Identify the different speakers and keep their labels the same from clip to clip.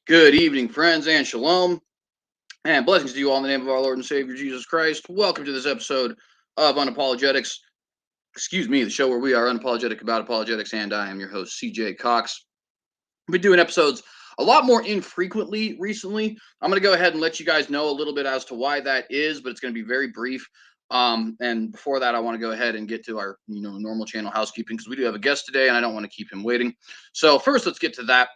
Speaker 1: Good evening, friends, and shalom, and blessings to you all in the name of our Lord and Savior Jesus Christ. Welcome to this episode of Un-Apologetics. Excuse me, the show where we are unapologetic about apologetics, and I am your host, CJ Cox. I've been doing episodes a lot more infrequently recently. I'm going to go ahead and let you guys know a little bit as to why that is, but it's going to be very brief. And before that, I want to go ahead and get to our normal channel housekeeping because we do have a guest today, and I don't want to keep him waiting. So first, let's get to that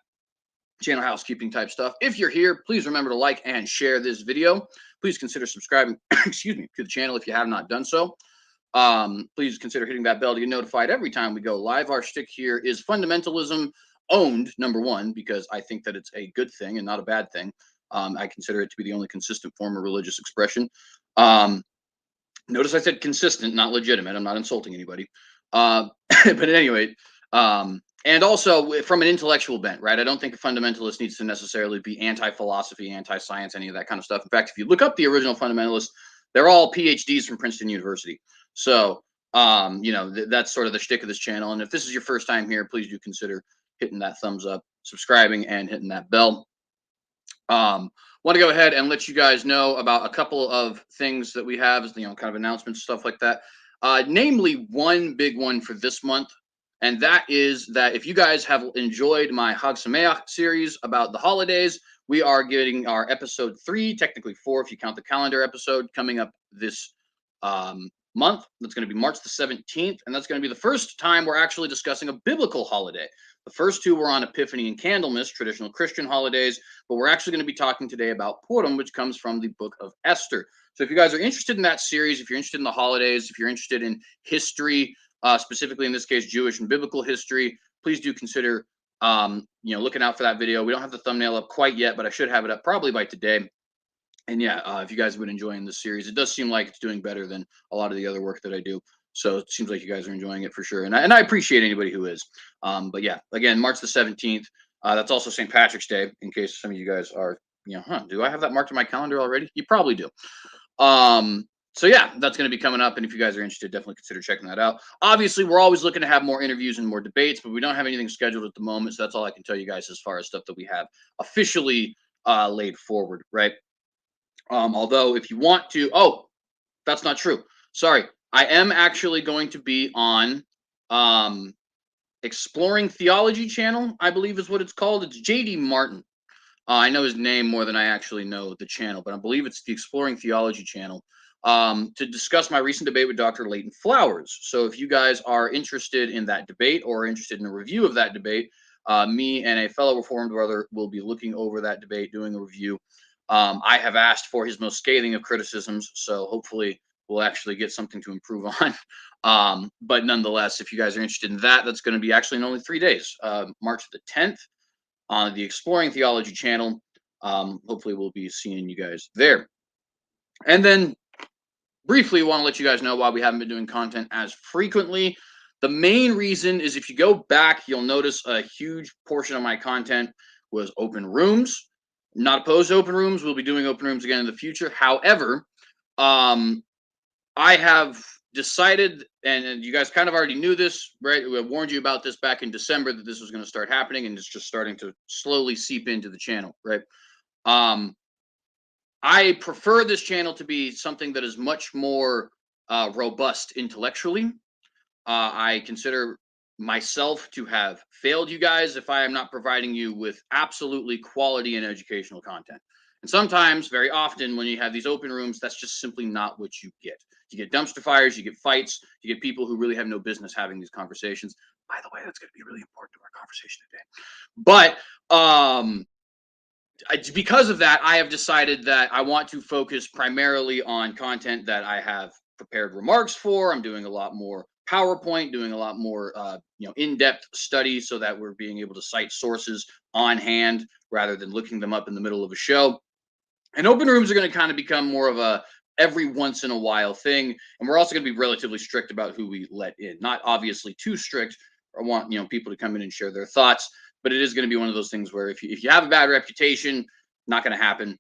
Speaker 1: channel housekeeping type stuff. If you're here, please remember to like and share this video. Please consider subscribing, excuse me, to the channel if you have not done so. Please consider hitting that bell to get notified every time we go live. Our shtick here is fundamentalism owned, number one, because I think that it's a good thing and not a bad thing. I consider it to be the only consistent form of religious expression. Notice I said consistent, not legitimate. I'm not insulting anybody. But anyway, and also from an intellectual bent, right? I don't think a fundamentalist needs to necessarily be anti-philosophy, anti-science, any of that kind of stuff. In fact, if you look up the original fundamentalists, they're all PhDs from Princeton University. So, that's sort of the shtick of this channel. And if this is your first time here, please do consider hitting that thumbs up, subscribing, and hitting that bell. Want to go ahead and let you guys know about a couple of things that we have, kind of announcements, stuff like that. Namely, one big one for this month, and that is that if you guys have enjoyed my Hag Sameach series about the holidays, we are getting our episode 3, technically 4 if you count the calendar episode, coming up this month. That's going to be March the 17th, and that's going to be the first time we're actually discussing a biblical holiday. The first two were on Epiphany and Candlemas, traditional Christian holidays, but we're actually going to be talking today about Purim, which comes from the book of Esther. So if you guys are interested in that series, if you're interested in the holidays, if you're interested in history, specifically in this case, Jewish and biblical history, please do consider, looking out for that video. We don't have the thumbnail up quite yet, but I should have it up probably by today. And yeah, if you guys have been enjoying this series, it does seem like it's doing better than a lot of the other work that I do. So it seems like you guys are enjoying it for sure. And I appreciate anybody who is. But yeah, again, March the 17th. That's also St. Patrick's Day, in case some of you guys are, do I have that marked in my calendar already? You probably do. So yeah, that's going to be coming up. And if you guys are interested, definitely consider checking that out. Obviously, we're always looking to have more interviews and more debates, but we don't have anything scheduled at the moment. So that's all I can tell you guys as far as stuff that we have officially laid forward, right? Although if you want to, that's not true. Sorry. I am actually going to be on Exploring Theology channel, I believe is what it's called. It's JD Martin. I know his name more than I actually know the channel, but I believe it's the Exploring Theology channel, to discuss my recent debate with Dr. Leighton Flowers. So if you guys are interested in that debate or interested in a review of that debate, me and a fellow Reformed brother will be looking over that debate, doing a review. I have asked for his most scathing of criticisms, so hopefully we'll actually get something to improve on. But nonetheless, if you guys are interested in that, that's going to be actually in only 3 days, March the 10th on the Exploring Theology channel. Hopefully we'll be seeing you guys there. And then briefly want to let you guys know why we haven't been doing content as frequently. The main reason is if you go back, you'll notice a huge portion of my content was open rooms. Not opposed to open rooms. We'll be doing open rooms again in the future. However, I have decided, and you guys kind of already knew this, right? I warned you about this back in December that this was going to start happening, and it's just starting to slowly seep into the channel, right? I prefer this channel to be something that is much more robust intellectually. I consider myself to have failed you guys if I am not providing you with absolutely quality and educational content. And sometimes, very often, when you have these open rooms, that's just simply not what you get. You get dumpster fires, you get fights, you get people who really have no business having these conversations. By the way, that's going to be really important to our conversation today. But because of that, I have decided that I want to focus primarily on content that I have prepared remarks for. I'm doing a lot more PowerPoint, doing a lot more in-depth study so that we're being able to cite sources on hand rather than looking them up in the middle of a show. And open rooms are going to kind of become more of a every once in a while thing. And we're also going to be relatively strict about who we let in. Not obviously too strict. I want people to come in and share their thoughts, but it is going to be one of those things where if you have a bad reputation, not going to happen.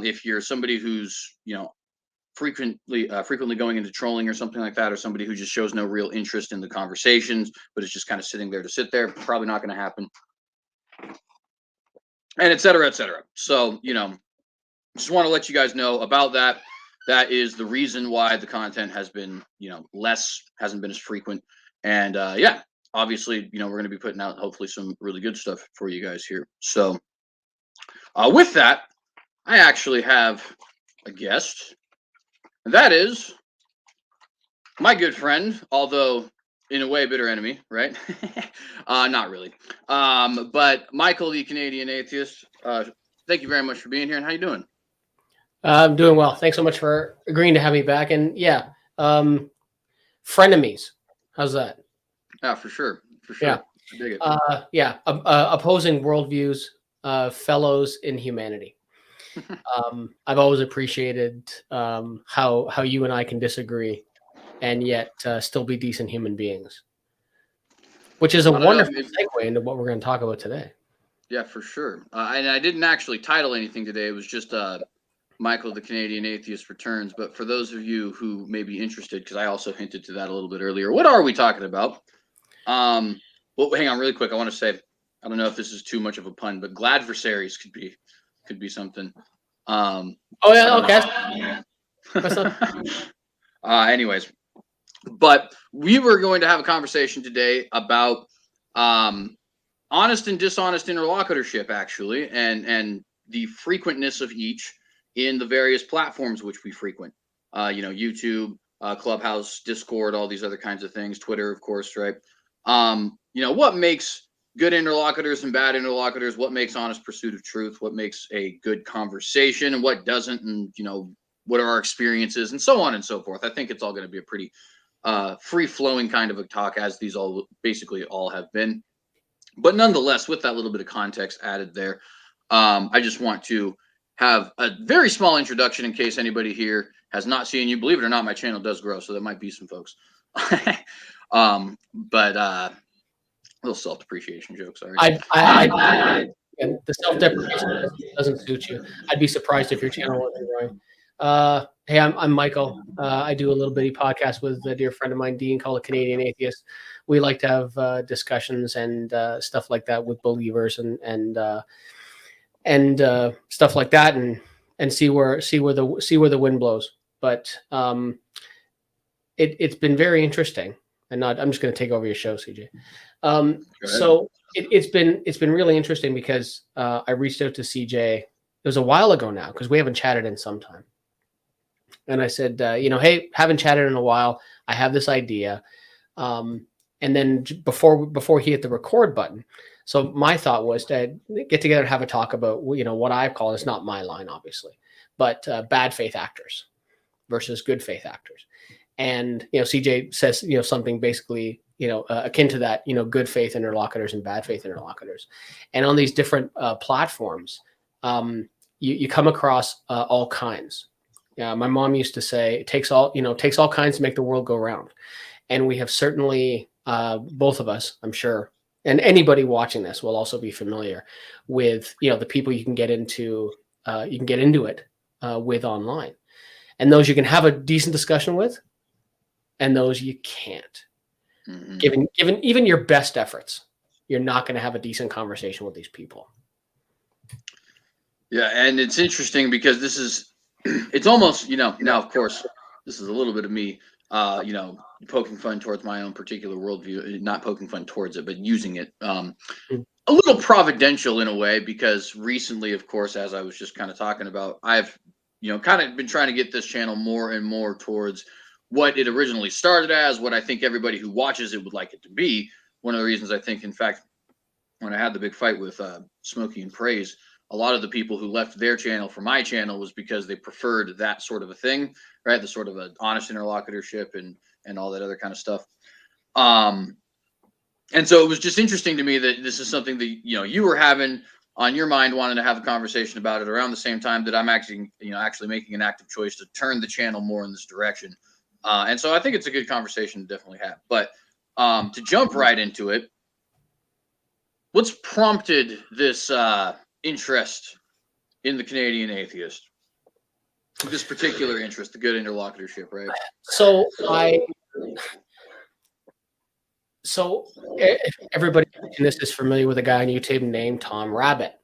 Speaker 1: If you're somebody who's frequently going into trolling or something like that, or somebody who just shows no real interest in the conversations, but is just kind of sitting there to sit there, probably not going to happen. and et cetera, et cetera. So, just want to let you guys know about that. That is the reason why the content has been, hasn't been as frequent. And yeah, obviously, we're going to be putting out hopefully some really good stuff for you guys here. So with that, I actually have a guest. And that is my good friend, although in a way bitter enemy, right? Not really. But Micheal, the Canadian Atheist, thank you very much for being here. And how you doing?
Speaker 2: I'm doing well. Thanks so much for agreeing to have me back. And yeah, frenemies. How's that?
Speaker 1: Yeah, for sure. For sure.
Speaker 2: Yeah.
Speaker 1: I dig it.
Speaker 2: Yeah. Opposing worldviews, fellows in humanity. I've always appreciated how you and I can disagree and yet still be decent human beings, which is a wonderful segue into what we're going to talk about today.
Speaker 1: Yeah, for sure. And I didn't actually title anything today. It was just Micheal, the Canadian Atheist returns. But for those of you who may be interested, because I also hinted to that a little bit earlier, what are we talking about? Well, hang on really quick. I want to say, I don't know if this is too much of a pun, but Gladversaries could be something.
Speaker 2: Oh yeah, okay. That's not...
Speaker 1: anyways, but we were going to have a conversation today about honest and dishonest interlocutorship, actually, and the frequentness of each in the various platforms which we frequent. YouTube, Clubhouse, Discord, all these other kinds of things, Twitter, of course, right? What makes good interlocutors and bad interlocutors, what makes honest pursuit of truth, what makes a good conversation and what doesn't, and what are our experiences and so on and so forth. I think it's all going to be a pretty free-flowing kind of a talk, as these all basically all have been. But nonetheless, with that little bit of context added there, I just want to have a very small introduction in case anybody here has not seen you. Believe it or not, my channel does grow, so there might be some folks. But little self-depreciation joke, sorry.
Speaker 2: The self-depreciation doesn't suit you. I'd be surprised if your channel wasn't growing. Hey, I'm Micheal. I do a little bitty podcast with a dear friend of mine, Dean, called a Canadian Atheist. We like to have discussions and stuff like that with believers and stuff like that, and see where the wind blows. But it's been very interesting. And I'm just going to take over your show, CJ. So it's been really interesting because I reached out to CJ. It was a while ago now because we haven't chatted in some time. And I said, hey, haven't chatted in a while. I have this idea. And then before he hit the record button, so my thought was to get together and have a talk about what I call, it's not my line obviously, but bad faith actors versus good faith actors. And CJ says something basically akin to that, good faith interlocutors and bad faith interlocutors. And on these different platforms, you come across all kinds. Yeah, my mom used to say it takes all kinds to make the world go round. And we have certainly both of us, I'm sure, and anybody watching this will also be familiar with the people you can get into it with online, and those you can have a decent discussion with, and those you can't. Mm-hmm. Given even your best efforts, you're not going to have a decent conversation with these people.
Speaker 1: Yeah, and it's interesting because it's almost, now of course, this is a little bit of me, poking fun towards my own particular worldview, not poking fun towards it, but using it a little providential in a way, because recently, of course, as I was just kind of talking about, I've, kind of been trying to get this channel more and more towards what it originally started as, what I think everybody who watches it would like it to be. One of the reasons I think, in fact, when I had the big fight with Smokey and Praise, a lot of the people who left their channel for my channel was because they preferred that sort of a thing, right? The sort of an honest interlocutorship and all that other kind of stuff. And so it was just interesting to me that this is something that, you were having on your mind, wanting to have a conversation about it around the same time that I'm actually making an active choice to turn the channel more in this direction. And so I think it's a good conversation to definitely have. But to jump right into it, what's prompted this interest in the Canadian Atheist? This particular interest, the good interlocutorship, right?
Speaker 2: So everybody in this is familiar with a guy on YouTube named Tom Rabbit.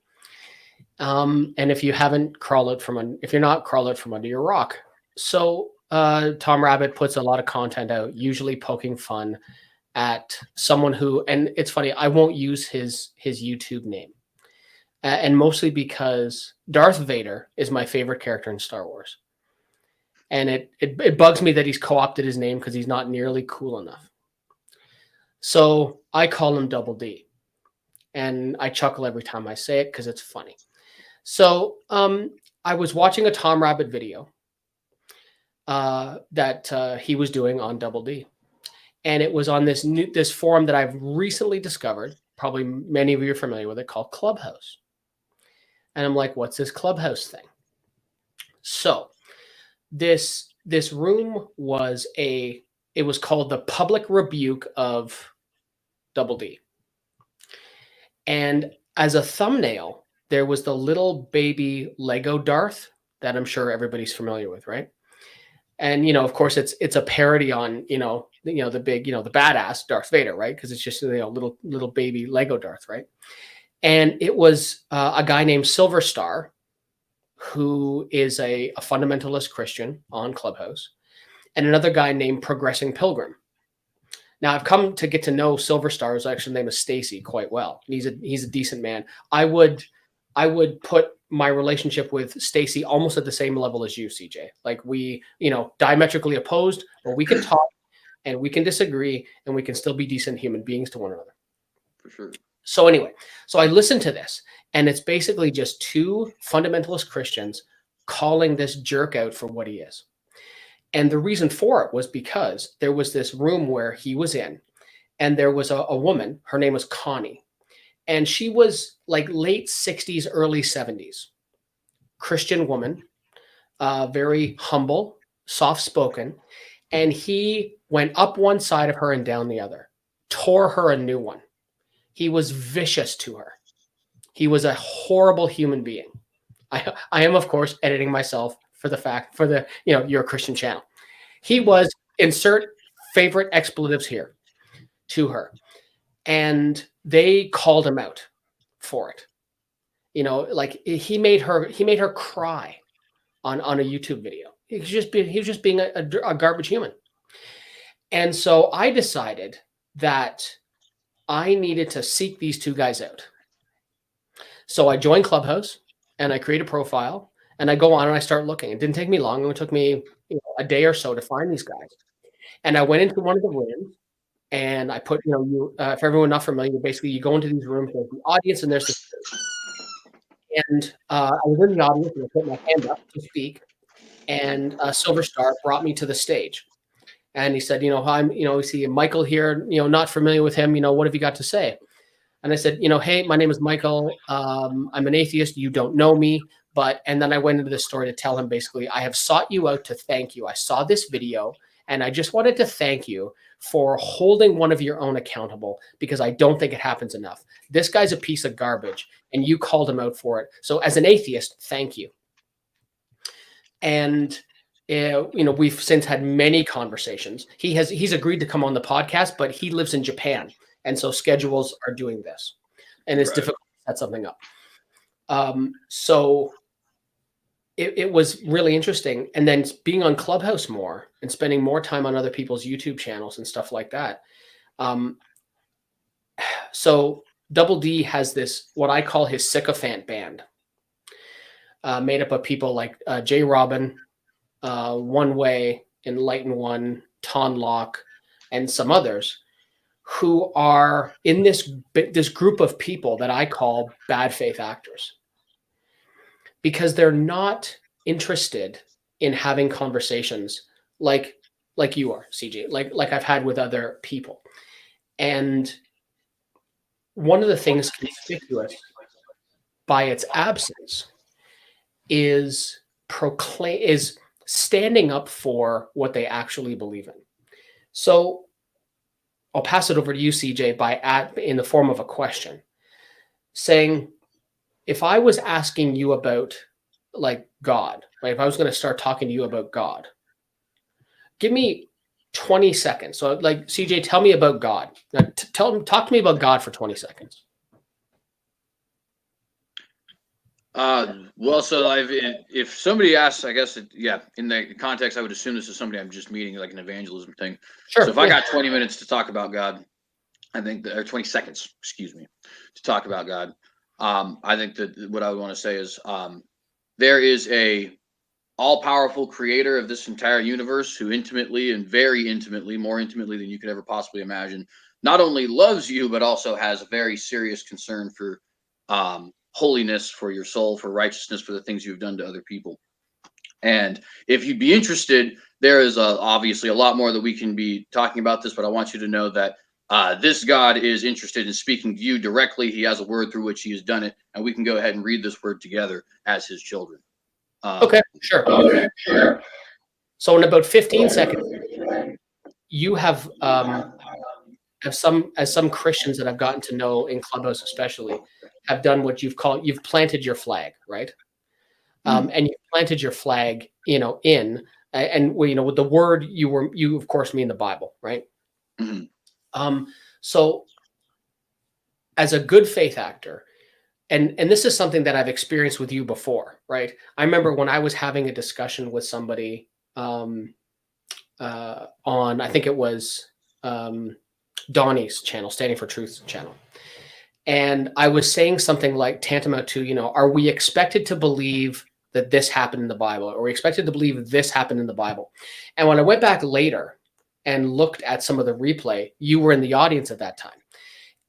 Speaker 2: And if you haven't if you're not, crawl out from under your rock. So Tom Rabbit puts a lot of content out, usually poking fun at someone who, and it's funny, I won't use his YouTube name. And mostly because Darth Vader is my favorite character in Star Wars. And it bugs me that he's co-opted his name because he's not nearly cool enough. So I call him Double D. And I chuckle every time I say it because it's funny. So I was watching a Tom Rabbit video that he was doing on Double D. And it was on this forum that I've recently discovered. Probably many of you are familiar with it, called Clubhouse. And I'm like, what's this Clubhouse thing? So this room was it was called the Public Rebuke of Double D. And as a thumbnail, there was the little baby Lego Darth that I'm sure everybody's familiar with, right? And of course, it's a parody on the big the badass Darth Vader, right? Because it's just little baby Lego Darth, right? And it was a guy named Silver Star, who is a fundamentalist Christian on Clubhouse, and another guy named Progressing Pilgrim. Now, I've come to get to know Silver Star, whose actual name is Stacy, quite well. He's a decent man. I would put my relationship with Stacy almost at the same level as you, CJ. Like, we, diametrically opposed, but we can talk and we can disagree and we can still be decent human beings to one another.
Speaker 1: For sure.
Speaker 2: So anyway, I listened to this, and it's basically just two fundamentalist Christians calling this jerk out for what he is. And the reason for it was because there was this room where he was in, and there was a woman, her name was Connie, and she was like late 60s, early 70s, Christian woman, very humble, soft-spoken, and he went up one side of her and down the other, tore her a new one. He was vicious to her. He was a horrible human being. I am, of course, editing myself for the you're a Christian channel. He was, insert favorite expletives here, to her. And they called him out for it. Like he made her cry on a YouTube video. He was just being a garbage human. And so I decided that I needed to seek these two guys out. So I joined Clubhouse and I create a profile and I go on and I start looking. It didn't take me long. It took me a day or so to find these guys. And I went into one of the rooms and I put, for everyone not familiar, basically you go into these rooms, there's the audience and there's the stage. And I was in the audience and I put my hand up to speak. And Silver Star brought me to the stage. And he said, hi, we see Michael here, not familiar with him, what have you got to say? And I said, hey, my name is Michael. I'm an atheist. You don't know me. And then I went into this story to tell him basically, I have sought you out to thank you. I saw this video and I just wanted to thank you for holding one of your own accountable because I don't think it happens enough. This guy's a piece of garbage and you called him out for it. So as an atheist, thank you. And we've since had many conversations. He's agreed to come on the podcast, but he lives in Japan. And so schedules are doing this. And it's difficult to set something up. So it was really interesting. And then being on Clubhouse more and spending more time on other people's YouTube channels and stuff like that. So Double D has this, what I call his sycophant band, made up of people like Jay Robin, One Way, Enlighten One, Ton Locke, and some others who are in this group of people that I call bad faith actors, because they're not interested in having conversations like you are, CJ, like I've had with other people. And one of the things conspicuous by its absence is standing up for what they actually believe in. So I'll pass it over to you, CJ, in the form of a question, saying, if I was asking you about like God, right? If I was going to start talking to you about God, give me 20 seconds. So like, CJ, tell me about God. Now, talk to me about God for 20 seconds.
Speaker 1: Well, so if somebody asks, I guess, in the context, I would assume this is somebody I'm just meeting, like an evangelism thing.
Speaker 2: Sure.
Speaker 1: So if I got 20 minutes to talk about God, I think or 20 seconds, excuse me, to talk about God, I think that what I would want to say is, there is a all-powerful creator of this entire universe who intimately and very intimately, more intimately than you could ever possibly imagine, not only loves you, but also has a very serious concern for holiness, for your soul, for righteousness, for the things you've done to other people. And if you'd be interested, there is obviously a lot more that we can be talking about this, but I want you to know that this God is interested in speaking to you directly. He has a word through which he has done it, and we can go ahead and read this word together as his children.
Speaker 2: Okay, sure.
Speaker 1: Okay, sure.
Speaker 2: So in about 15 seconds, you have some Christians that I've gotten to know in Clubhouse especially have done what you've planted your flag, right? And you planted your flag, and with the word you of course mean the Bible, right?
Speaker 1: Mm-hmm.
Speaker 2: So as a good faith actor, and this is something that I've experienced with you before, right? I remember when I was having a discussion with somebody on, I think it was Donnie's channel, Standing for Truth channel. And I was saying something like tantamount to, are we expected to believe that this happened in the Bible? Or are we expected to believe this happened in the Bible? And when I went back later and looked at some of the replay, you were in the audience at that time.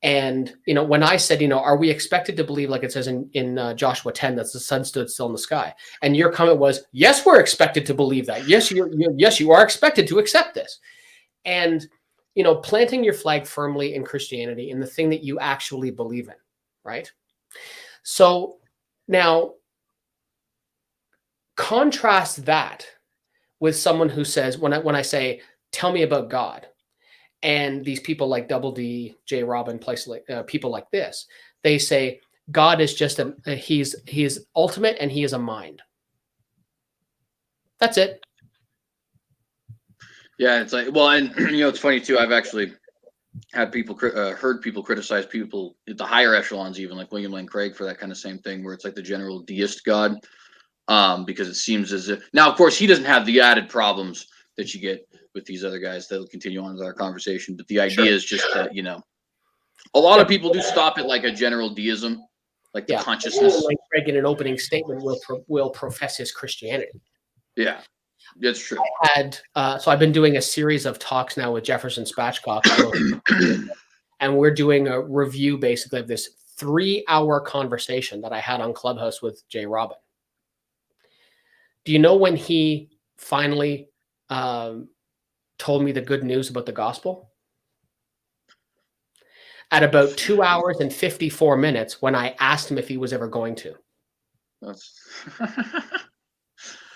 Speaker 2: And, when I said, are we expected to believe, like it says in Joshua 10, that the sun stood still in the sky? And your comment was, yes, we're expected to believe that. Yes, you are expected to accept this. And, planting your flag firmly in Christianity, in the thing that you actually believe in, right? So now contrast that with someone who says, when I say, tell me about God, and these people like Double D, J. Robin, people like this, they say God is just he's ultimate and he is a mind. That's it.
Speaker 1: Yeah, it's like, well, and it's funny too. I've actually had people heard people criticize people at the higher echelons, even like William Lane Craig, for that kind of same thing, where it's like the general deist God, because it seems as if now, of course, he doesn't have the added problems that you get with these other guys that'll continue on with our conversation. But the idea is just that a lot of people do stop at like a general deism, like the consciousness.
Speaker 2: Like Craig in an opening statement will profess his Christianity.
Speaker 1: Yeah, that's true.
Speaker 2: So I've been doing a series of talks now with Jefferson Spatchcock, and we're doing a review basically of this 3-hour conversation that I had on Clubhouse with J. Robin. Do you know when he finally told me the good news about the gospel? At about 2 hours and 54 minutes, when I asked him if he was ever going to.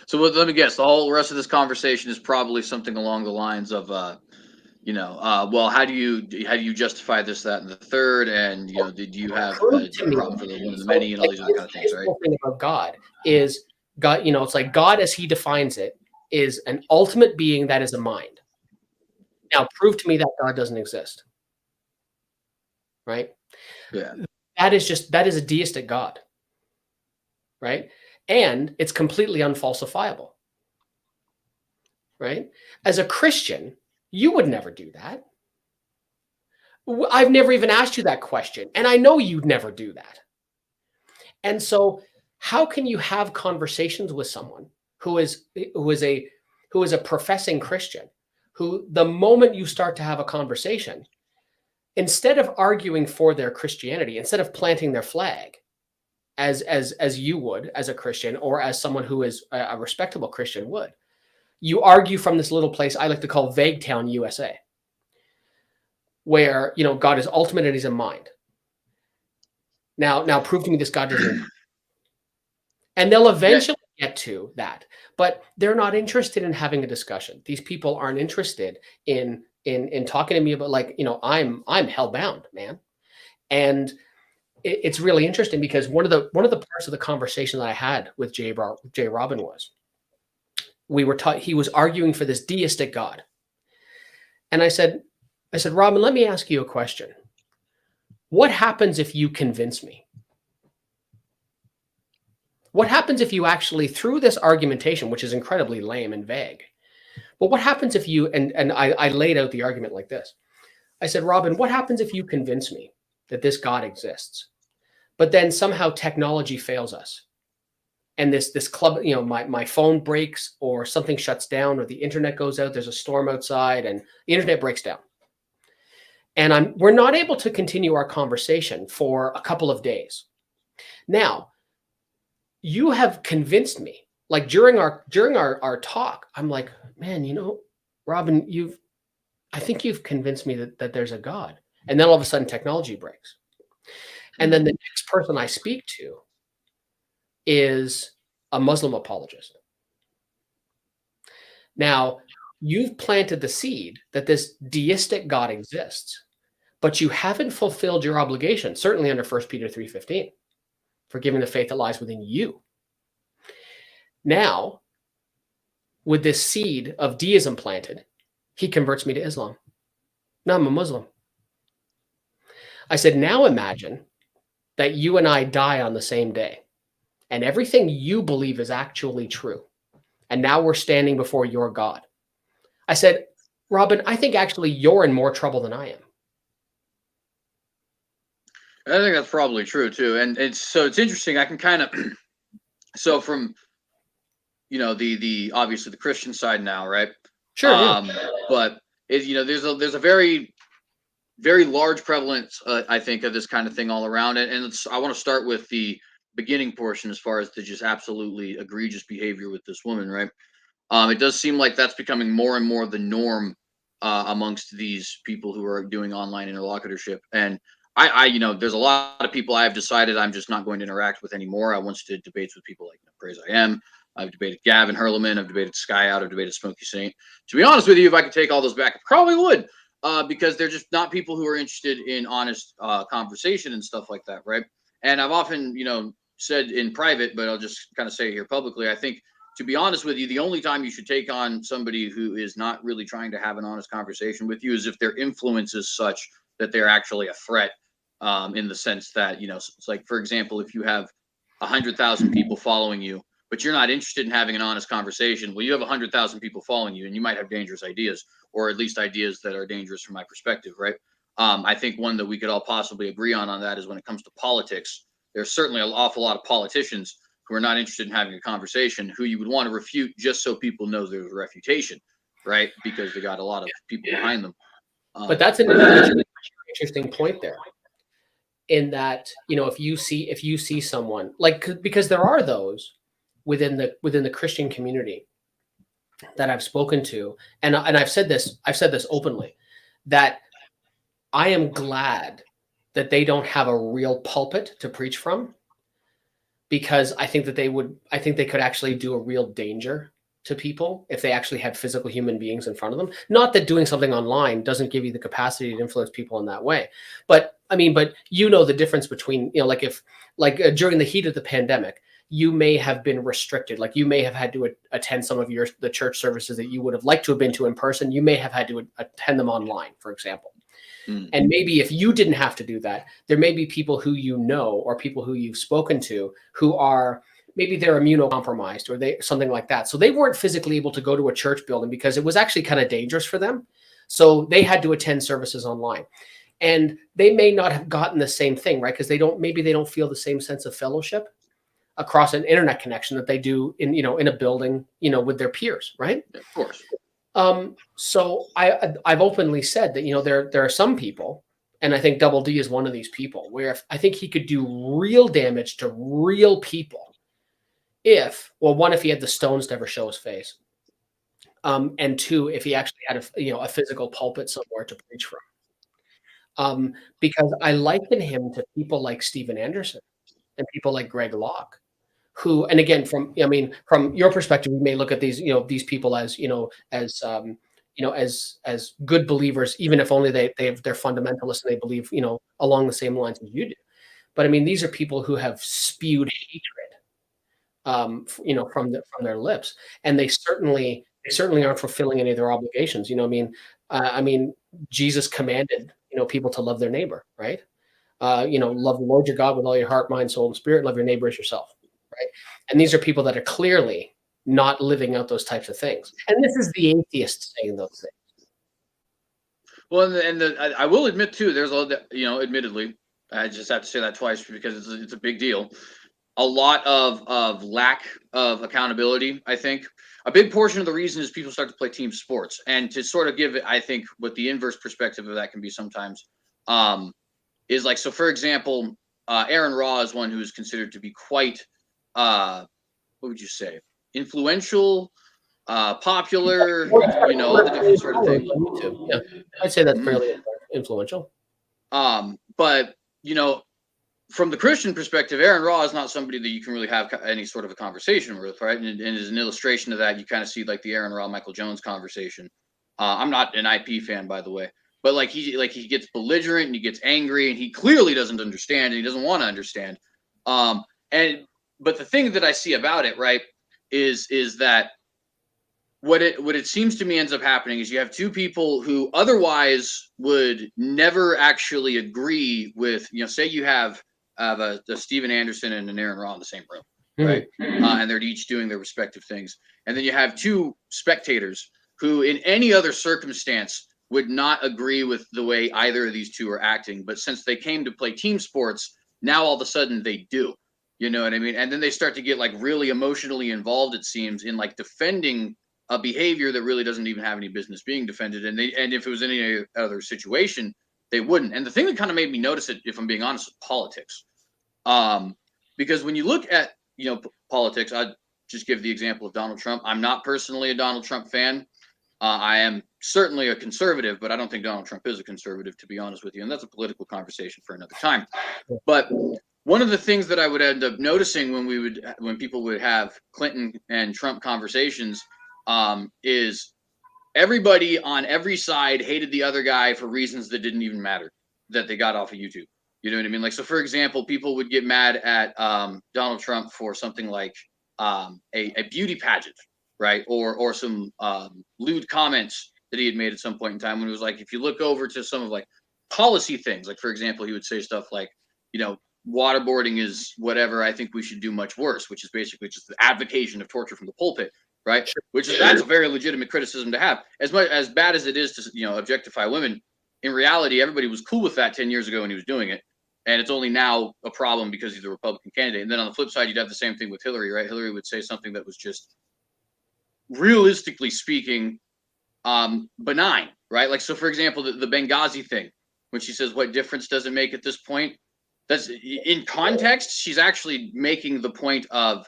Speaker 1: So let me guess. The whole rest of this conversation is probably something along the lines of, well, how do you justify this, that, and the third, and did you have a problem for the one of the many, and all these other kind of things, right?
Speaker 2: The whole thing about God is God. It's like God, as he defines it, is an ultimate being that is a mind. Now, prove to me that God doesn't exist. Right?
Speaker 1: Yeah.
Speaker 2: That is a deistic God. Right? And it's completely unfalsifiable. Right? As a Christian, you would never do that. I've never even asked you that question, and I know you'd never do that. And so, how can you have conversations with someone who is a professing Christian, who the moment you start to have a conversation, instead of arguing for their Christianity, instead of planting their flag, as you would as a Christian, or as someone who is a respectable Christian would, you argue from this little place I like to call Vague Town, USA, where God is ultimate and he's a mind. Now prove to me this God doesn't. And they'll eventually get to that, but they're not interested in having a discussion. These people aren't interested in talking to me about, like, I'm hellbound, man. And it's really interesting because one of the parts of the conversation that I had with J. Robin was, he was arguing for this deistic God. And I said, Robin, let me ask you a question. What happens if you convince me? what happens if you actually, through this argumentation, which is incredibly lame and vague, but what happens if you, and I laid out the argument like this. I said, Robin, what happens if you convince me that this God exists, but then somehow technology fails us? And this club, my phone breaks or something shuts down or the internet goes out, there's a storm outside and the internet breaks down. And we're not able to continue our conversation for a couple of days. Now, you have convinced me, like during our talk, I'm like, man, Robin, I think you've convinced me that there's a God. And then all of a sudden technology breaks. And then the next person I speak to is a Muslim apologist. Now, you've planted the seed that this deistic God exists, but you haven't fulfilled your obligation, certainly under 1 Peter 3:15, forgiving the faith that lies within you. Now, with this seed of deism planted, he converts me to Islam. Now I'm a Muslim. I said, now imagine that you and I die on the same day, and everything you believe is actually true. And now we're standing before your God. I said, Robin, I think actually you're in more trouble than I am.
Speaker 1: I think that's probably true too. And it's interesting. I can kind of, so from, the obviously the Christian side now, right?
Speaker 2: Sure. Yeah.
Speaker 1: But there's a very, very large prevalence, I think, of this kind of thing all around it. And I want to start with the beginning portion as far as the just absolutely egregious behavior with this woman, right? It does seem like that's becoming more and more the norm amongst these people who are doing online interlocutorship. And I there's a lot of people I have decided I'm just not going to interact with anymore. I once did debates with people like Praise I Am. I've debated Gavin Herleman. I've debated Sky Out. I've debated Smokey Saint. To be honest with you, if I could take all those back, I probably would, because they're just not people who are interested in honest conversation and stuff like that, right? And I've often, said in private, but I'll just kind of say it here publicly. I think, to be honest with you, the only time you should take on somebody who is not really trying to have an honest conversation with you is if their influence is such that they're actually a threat, in the sense that, it's like, for example, if you have 100,000 people following you, but you're not interested in having an honest conversation, well, you have 100,000 people following you and you might have dangerous ideas, or at least ideas that are dangerous from my perspective, right? I think one that we could all possibly agree on that is when it comes to politics. There's certainly an awful lot of politicians who are not interested in having a conversation, who you would want to refute just so people know there's a refutation, right? Because they got a lot of people behind them.
Speaker 2: But that's an interesting point there. In that, if you see someone like, because there are those within the Christian community that I've spoken to, and I've said this openly, that I am glad that they don't have a real pulpit to preach from, because I think they could actually do a real danger to people if they actually had physical human beings in front of them. Not that doing something online doesn't give you the capacity to influence people in that way, but the difference between, during the heat of the pandemic, you may have been restricted. Like, you may have had to attend some of the church services that you would have liked to have been to in person. You may have had to attend them online, for example. And maybe if you didn't have to do that, there may be people who or people who you've spoken to who are, maybe they're immunocompromised or something like that. So they weren't physically able to go to a church building because it was actually kind of dangerous for them. So they had to attend services online. And they may not have gotten the same thing, right? Because they don't feel the same sense of fellowship across an internet connection that they do in a building, with their peers, right?
Speaker 1: Of course.
Speaker 2: So I've openly said that, there are some people, and I think Double D is one of these people, where I think he could do real damage to real people if he had the stones to ever show his face. And two, if he actually had a physical pulpit somewhere to preach from. Because I liken him to people like Steven Anderson and people like Greg Locke, who, and again, from your perspective, we may look at these people as as good believers, even if only they're fundamentalists and they believe along the same lines as you do. But these are people who have spewed hatred, from their lips, and they certainly aren't fulfilling any of their obligations. Jesus commanded people to love their neighbor, right? Love the Lord your God with all your heart, mind, soul, and spirit. Love your neighbor as yourself, right? And these are people that are clearly not living out those types of things. And this is the atheist saying those things.
Speaker 1: Well, I will admit too, there's admittedly, I just have to say that twice because it's a big deal. A lot of lack of accountability. I think a big portion of the reason is people start to play team sports, and to sort of give it, I think, what the inverse perspective of that can be sometimes, is like, so for example, Aaron Raw is one who is considered to be quite, what would you say, influential, popular, all the different sort of things.
Speaker 2: Yeah, I'd say that's fairly influential.
Speaker 1: But from the Christian perspective, Aaron Raw is not somebody that you can really have any sort of a conversation with, right? And as an illustration of that, you kind of see like the Aaron Raw Michael Jones conversation. I'm not an IP fan, by the way, but he gets belligerent and he gets angry and he clearly doesn't understand and he doesn't want to understand. But the thing that I see about it, right, is that what it seems to me ends up happening is you have two people who otherwise would never actually agree with, say you have a Steven Anderson and an Aaron Raw in the same room, right? And they're each doing their respective things. And then you have two spectators who in any other circumstance would not agree with the way either of these two are acting. But since they came to play team sports, now all of a sudden they do. You know what I mean? And then they start to get like really emotionally involved, it seems, in like defending a behavior that really doesn't even have any business being defended. And if it was any other situation, they wouldn't. And the thing that kind of made me notice it, if I'm being honest, is politics. Because when you look at, politics, I'd just give the example of Donald Trump. I'm not personally a Donald Trump fan. I am certainly a conservative, but I don't think Donald Trump is a conservative, to be honest with you. And that's a political conversation for another time. But one of the things that I would end up noticing when people would have Clinton and Trump conversations, is everybody on every side hated the other guy for reasons that didn't even matter, that they got off of YouTube. You know what I mean? Like, so for example, people would get mad at Donald Trump for something like a beauty pageant, right? Or some lewd comments that he had made at some point in time when it was like, if you look over to some of like policy things, like for example, he would say stuff like, waterboarding is whatever, I think we should do much worse, which is basically just the advocation of torture from the pulpit. Right, that's a very legitimate criticism to have. As bad as it is to objectify women, in reality, everybody was cool with that 10 years ago when he was doing it, and it's only now a problem because he's a Republican candidate. And then on the flip side, you'd have the same thing with Hillary, right? Hillary would say something that was just, realistically speaking, benign, right? Like, so for example, the Benghazi thing, when she says, "What difference does it make at this point?" That's in context. She's actually making the point of,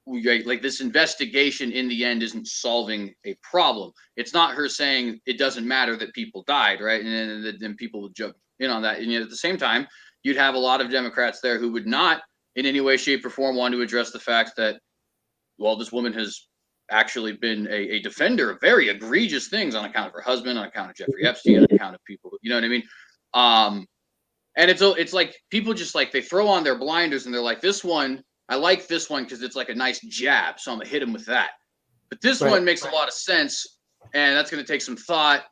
Speaker 1: like, this investigation in the end isn't solving a problem. It's not her saying it doesn't matter that people died, right? And then people would jump in on that. And yet at the same time, you'd have a lot of Democrats there who would not in any way, shape, or form want to address the fact that, well, this woman has actually been a defender of very egregious things on account of her husband, on account of Jeffrey Epstein, on account of people, you know what I mean? And it's like people just like, they throw on their blinders and they're like, this one, I like this one because it's like a nice jab, so I'm gonna hit him with that. But this one makes a lot of sense, and that's gonna take some thought,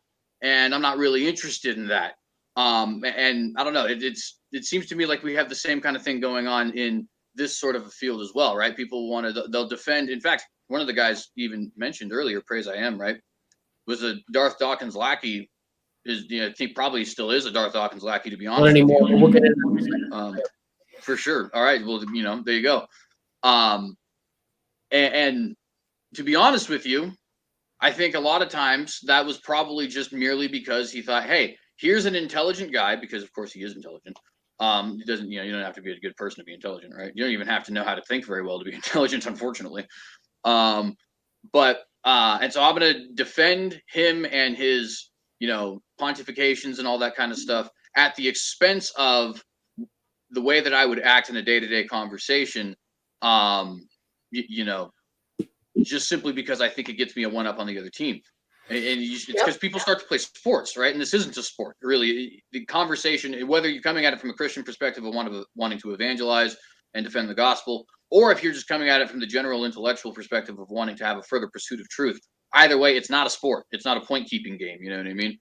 Speaker 1: and I'm not really interested in that. And I don't know. It seems to me like we have the same kind of thing going on in this sort of a field as well, right? People they'll defend. In fact, one of the guys even mentioned earlier, Praise I Am, right, was a Darth Dawkins lackey. I think probably still is a Darth Dawkins lackey, to be honest.
Speaker 2: Not anymore. We'll get into
Speaker 1: for sure. All right. Well, there you go. And to be honest with you, I think a lot of times that was probably just merely because he thought, hey, here's an intelligent guy, because of course he is intelligent. He doesn't, you don't have to be a good person to be intelligent, right? You don't even have to know how to think very well to be intelligent, unfortunately. And so I'm going to defend him and his, pontifications and all that kind of stuff at the expense of the way that I would act in a day-to-day conversation, just simply because I think it gets me a one-up on the other team. And it's because people start to play sports, right? And this isn't a sport, really. The conversation, whether you're coming at it from a Christian perspective of wanting to evangelize and defend the gospel, or if you're just coming at it from the general intellectual perspective of wanting to have a further pursuit of truth, either way, it's not a sport. It's not a point-keeping game, you know what I mean?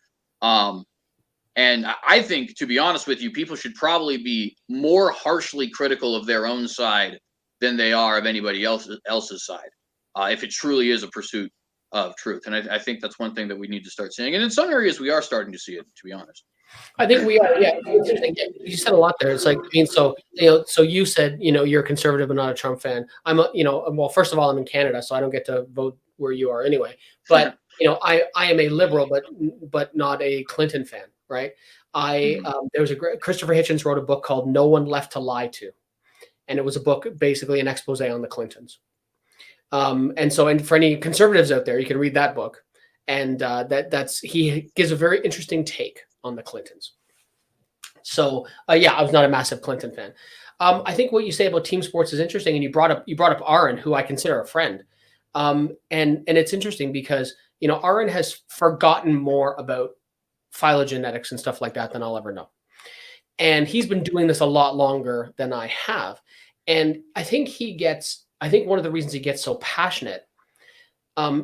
Speaker 1: And I think, to be honest with you, people should probably be more harshly critical of their own side than they are of anybody else's side, if it truly is a pursuit of truth. And I think that's one thing that we need to start seeing. And in some areas, we are starting to see it, to be honest.
Speaker 2: I think we are. Yeah, it's interesting. You said a lot there. It's like, I mean, so so you said, you're a conservative but not a Trump fan. I'm a, well, first of all, I'm in Canada, so I don't get to vote where you are anyway. But I am a liberal, but not a Clinton fan, right? There was Christopher Hitchens wrote a book called No One Left to Lie To, and it was a book, basically an expose on the Clintons. And for any conservatives out there, you can read that book, and he gives a very interesting take on the Clintons. So yeah, I was not a massive Clinton fan. I think what you say about team sports is interesting, and you brought up Aaron, who I consider a friend. And it's interesting because Aaron has forgotten more about phylogenetics and stuff like that than I'll ever know. And he's been doing this a lot longer than I have. And I think one of the reasons he gets so passionate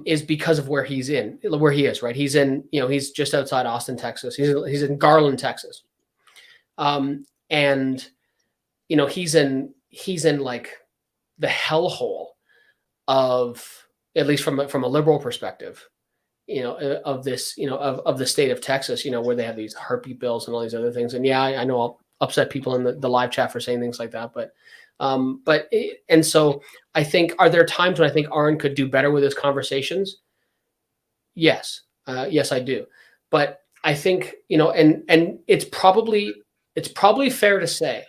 Speaker 2: is because of where he is, right? He's in, he's just outside Austin, Texas. He's in Garland, Texas. And he's in like the hellhole of, at least from a liberal perspective, of this, of the state of Texas, where they have these heartbeat bills and all these other things. And yeah, I know I'll upset people in the live chat for saying things like that, and so I think, are there times when I think Aaron could do better with his conversations? Yes. Yes, I do. But I think, and it's probably fair to say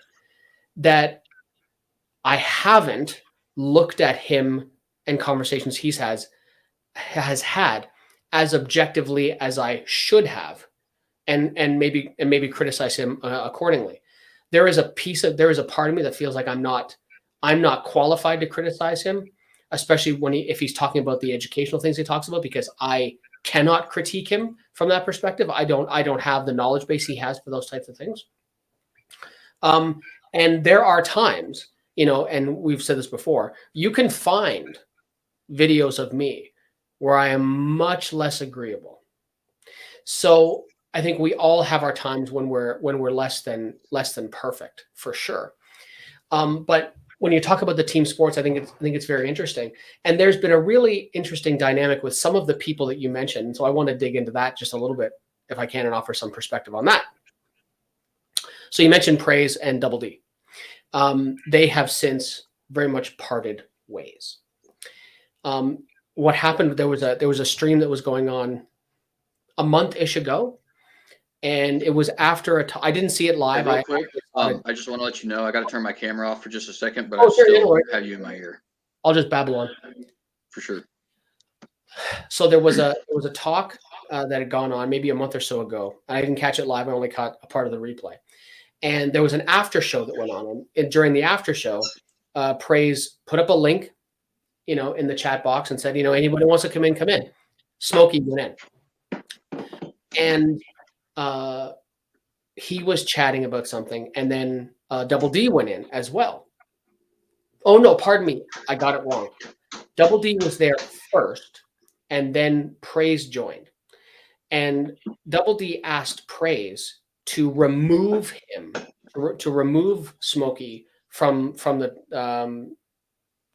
Speaker 2: that I haven't looked at him and conversations he has had as objectively as I should have, and maybe criticize him accordingly. There is a part of me that feels like I'm not qualified to criticize him, especially if he's talking about the educational things he talks about, because I cannot critique him from that perspective. I don't have the knowledge base he has for those types of things. And there are times, and we've said this before, you can find videos of me where I am much less agreeable. So I think we all have our times when we're less than perfect, for sure. But when you talk about the team sports, I think it's very interesting. And there's been a really interesting dynamic with some of the people that you mentioned. So I want to dig into that just a little bit, if I can, and offer some perspective on that. So you mentioned Praise and Double D. They have since very much parted ways. What happened? There was a stream that was going on a month-ish ago, and it was after I didn't see it live.
Speaker 1: Hey, real quick, I just want to let you know I got to turn my camera off for just a second, but I still have you in my ear.
Speaker 2: I'll just babble on.
Speaker 1: For sure.
Speaker 2: So there was a talk that had gone on maybe a month or so ago. I didn't catch it live. I only caught a part of the replay. And there was an after show that went on. And during the after show, Praise put up a link, in the chat box and said, anybody wants to come in. Smokey went in. And he was chatting about something. And then Double D went in as well. Oh, no, pardon me. I got it wrong. Double D was there first, and then Praise joined. And Double D asked Praise to remove him, to remove Smokey from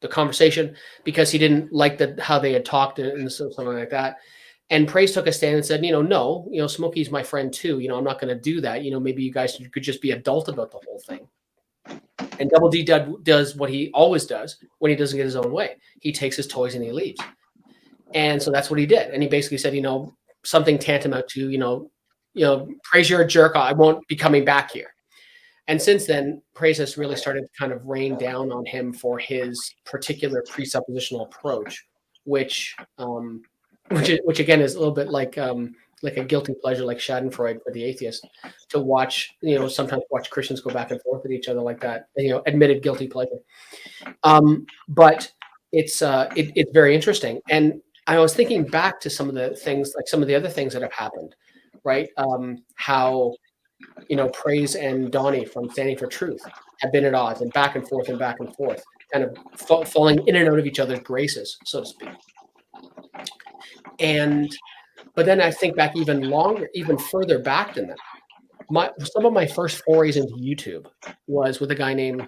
Speaker 2: the conversation, because he didn't like how they had talked and something like that. And Praise took a stand and said, no, Smokey's my friend too. I'm not going to do that. Maybe you guys could just be adult about the whole thing. And Double D does what he always does when he doesn't get his own way. He takes his toys and he leaves. And so that's what he did. And he basically said, something tantamount to, Praise, you're a jerk. I won't be coming back here. And since then, Praise has really started to kind of rain down on him for his particular presuppositional approach, which again is a little bit like a guilty pleasure, like Schadenfreude for the atheist, to watch, sometimes watch Christians go back and forth with each other like that, admitted guilty pleasure. But it's very interesting. And I was thinking back to some of the things, like some of the other things that have happened, right? How, Praise and Donnie from Standing for Truth have been at odds and back and forth, kind of falling in and out of each other's graces, so to speak. But then I think back even further back than that. Some of my first forays into YouTube was with a guy named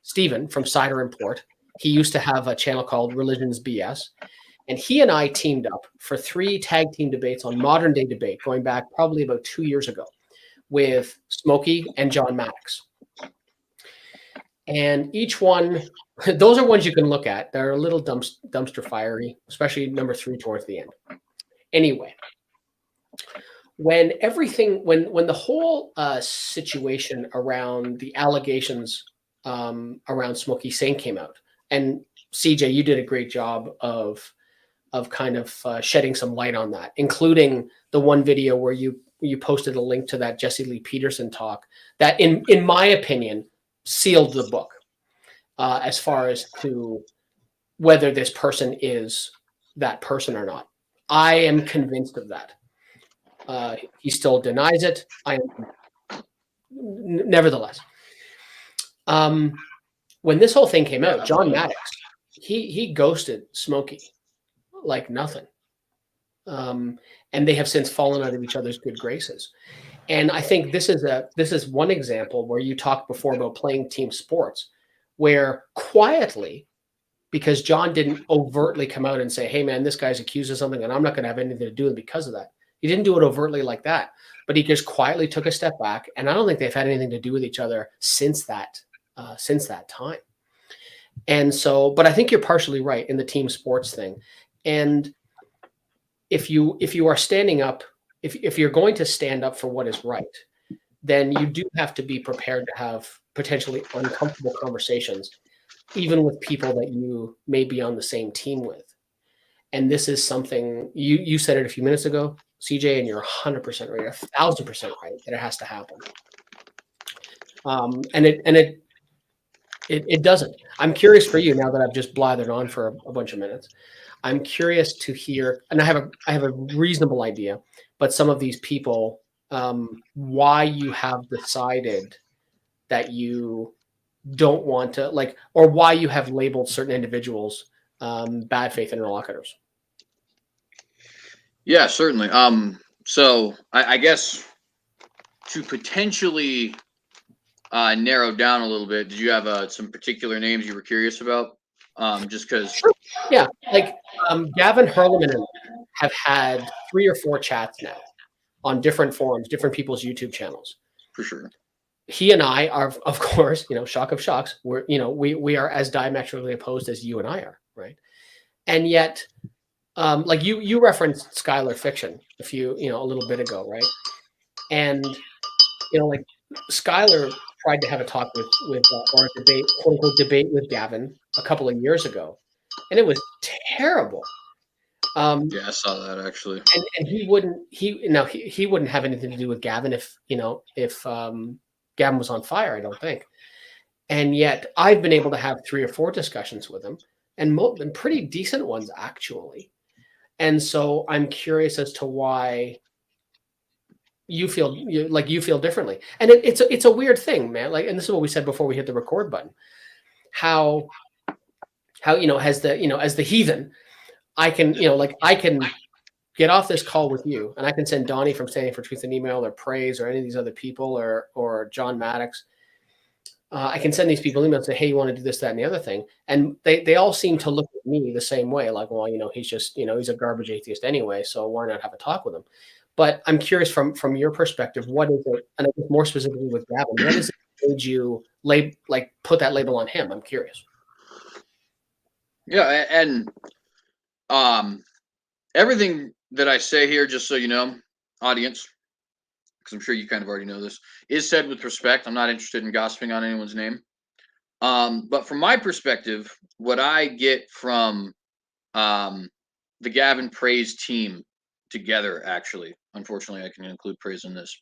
Speaker 2: Stephen from Cider Import. He used to have a channel called Religion's BS. And he and I teamed up for 3 tag team debates on modern day debate, going back probably about 2 years ago, with Smokey and John Maddox. And each one, those are ones you can look at. They're a little dumpster fiery, especially number 3 towards the end. Anyway, when the whole situation around the allegations around Smokey Saint came out, and CJ, you did a great job of kind of shedding some light on that, including the one video where you posted a link to that Jesse Lee Peterson talk that, in my opinion, sealed the book as far as to whether this person is that person or not. I am convinced of that. He still denies it. Nevertheless, when this whole thing came out, John Maddox, he ghosted Smokey like nothing. And they have since fallen out of each other's good graces. And I think this is one example where you talked before about playing team sports, where quietly, because John didn't overtly come out and say, hey man, this guy's accused of something and I'm not going to have anything to do with it because of that. He didn't do it overtly like that, but he just quietly took a step back. And I don't think they've had anything to do with each other since that time. And so, but I think you're partially right in the team sports thing. And if you are standing up, if you're going to stand up for what is right, then you do have to be prepared to have potentially uncomfortable conversations, even with people that you may be on the same team with. And this is something you said it a few minutes ago, CJ, and you're 100% right, 1,000% right that it has to happen. And it doesn't. I'm curious for you now that I've just blathered on for a bunch of minutes. I'm curious to hear, and I have a reasonable idea, but some of these people, why you have decided that you don't want to, like, or why you have labeled certain individuals bad faith interlocutors.
Speaker 1: Yeah, certainly. So I guess to potentially narrow down a little bit, did you have some particular names you were curious about? Just because.
Speaker 2: Sure. Yeah, like Gavin Herleman and I have had 3 or 4 chats now on different forums, different people's YouTube channels.
Speaker 1: For sure.
Speaker 2: He and I are, of course, shock of shocks. We are as diametrically opposed as you and I are, right? And yet, like you referenced Skylar Fiction a little bit ago, right? And like Skylar tried to have a talk with or a debate, quote unquote, debate with Gavin a couple of years ago, and it was terrible.
Speaker 1: Yeah, I saw that actually.
Speaker 2: And he wouldn't have anything to do with Gavin if Gavin was on fire, I don't think. And yet I've been able to have 3 or 4 discussions with him, and pretty decent ones actually. And so I'm curious as to why you feel differently. And it's a weird thing, man. Like, and this is what we said before we hit the record button. How as the heathen, I can get off this call with you, and I can send Donnie from Standing for Truth an email, or Praise, or any of these other people, or John Maddox. I can send these people emails and say, hey, you want to do this, that, and the other thing. And they all seem to look at me the same way. Like, well, he's just, he's a garbage atheist anyway, so why not have a talk with him? But I'm curious from your perspective, what is it, and I think more specifically with Gavin, what is it that made you put that label on him? I'm curious.
Speaker 1: Yeah, and everything that I say here, just so you know, audience, because I'm sure you kind of already know this, is said with respect. I'm not interested in gossiping on anyone's name. But from my perspective, what I get from the Gavin Praise team together, actually, unfortunately, I can include Praise in this,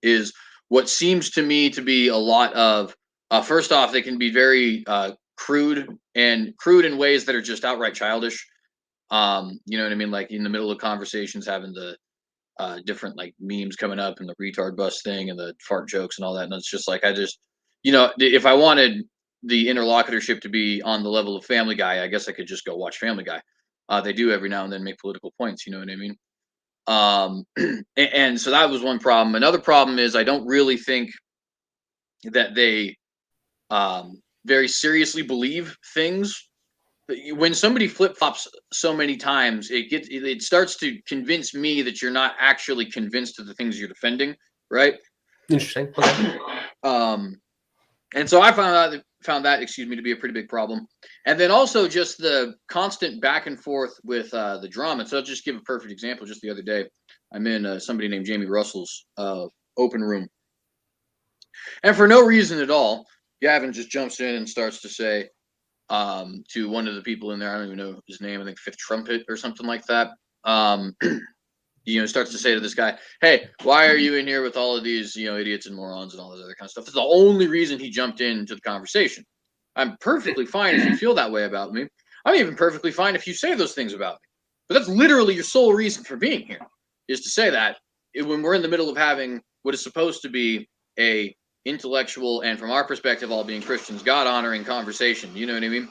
Speaker 1: is what seems to me to be a lot of, first off, they can be very crude in ways that are just outright childish. You know what I mean? Like in the middle of conversations, having the different like memes coming up and the retard bus thing and the fart jokes and all that. And it's just like, if I wanted the interlocutorship to be on the level of Family Guy, I guess I could just go watch Family Guy. They do every now and then make political points. You know what I mean? And so that was one problem. Another problem is I don't really think that they very seriously believe things. When somebody flip-flops so many times, it starts to convince me that you're not actually convinced of the things you're defending, right?
Speaker 2: Interesting. Okay.
Speaker 1: And so I found that to be a pretty big problem. And then also just the constant back and forth with the drama. So I'll just give a perfect example. Just the other day, I'm in somebody named Jamie Russell's open room, and for no reason at all, Gavin just jumps in and starts to say to one of the people in there, I don't even know his name, I think Fifth Trumpet or something like that. Starts to say to this guy, "Hey, why are you in here with all of these, idiots and morons and all this other kind of stuff?" That's the only reason he jumped into the conversation. I'm perfectly fine if you feel that way about me. I'm even perfectly fine if you say those things about me. But that's literally your sole reason for being here, is to say that when we're in the middle of having what is supposed to be a intellectual and, from our perspective, all being Christians, God-honoring conversation. You know what I mean?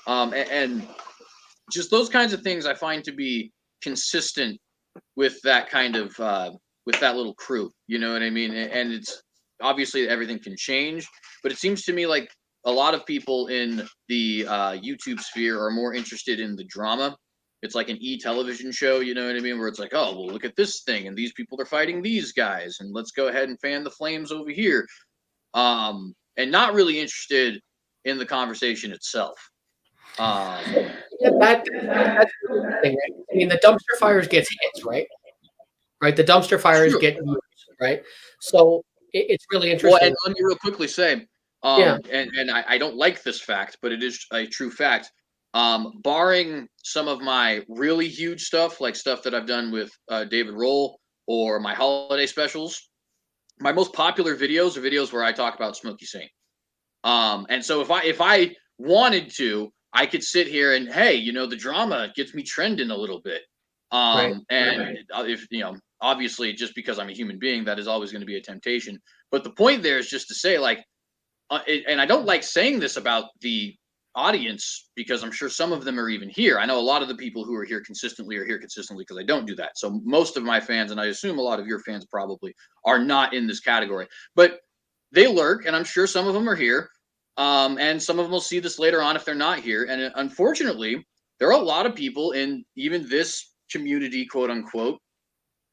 Speaker 1: And just those kinds of things I find to be consistent with that kind of with that little crew. You know what I mean? And it's obviously everything can change, but it seems to me like a lot of people in the YouTube sphere are more interested in the drama. It's like an e-television show, you know what I mean? Where it's like, oh, well, look at this thing, and these people are fighting these guys, and let's go ahead and fan the flames over here. And not really interested in the conversation itself.
Speaker 2: Yeah, that's interesting, right? I mean, the dumpster fires gets hits, right? Right. The dumpster fires get used, right? So it's really
Speaker 1: Well,
Speaker 2: interesting.
Speaker 1: and let me real quickly say,
Speaker 2: Yeah.
Speaker 1: and I don't like this fact, but it is a true fact. Barring some of my really huge stuff, like stuff that I've done with David Roll or my holiday specials, my most popular videos are videos where I talk about Smokey Saint. And so if I wanted to, I could sit here and, hey, the drama gets me trending a little bit.
Speaker 2: Right.
Speaker 1: And if obviously, just because I'm a human being, that is always going to be a temptation. But the point there is just to say, like, and I don't like saying this about the audience, because I'm sure some of them are even here. I know a lot of the people who are here consistently because I don't do that. So most of my fans, and I assume a lot of your fans probably, are not in this category, but they lurk, and I'm sure some of them are here. And some of them will see this later on if they're not here. And unfortunately, there are a lot of people in even this community, quote unquote,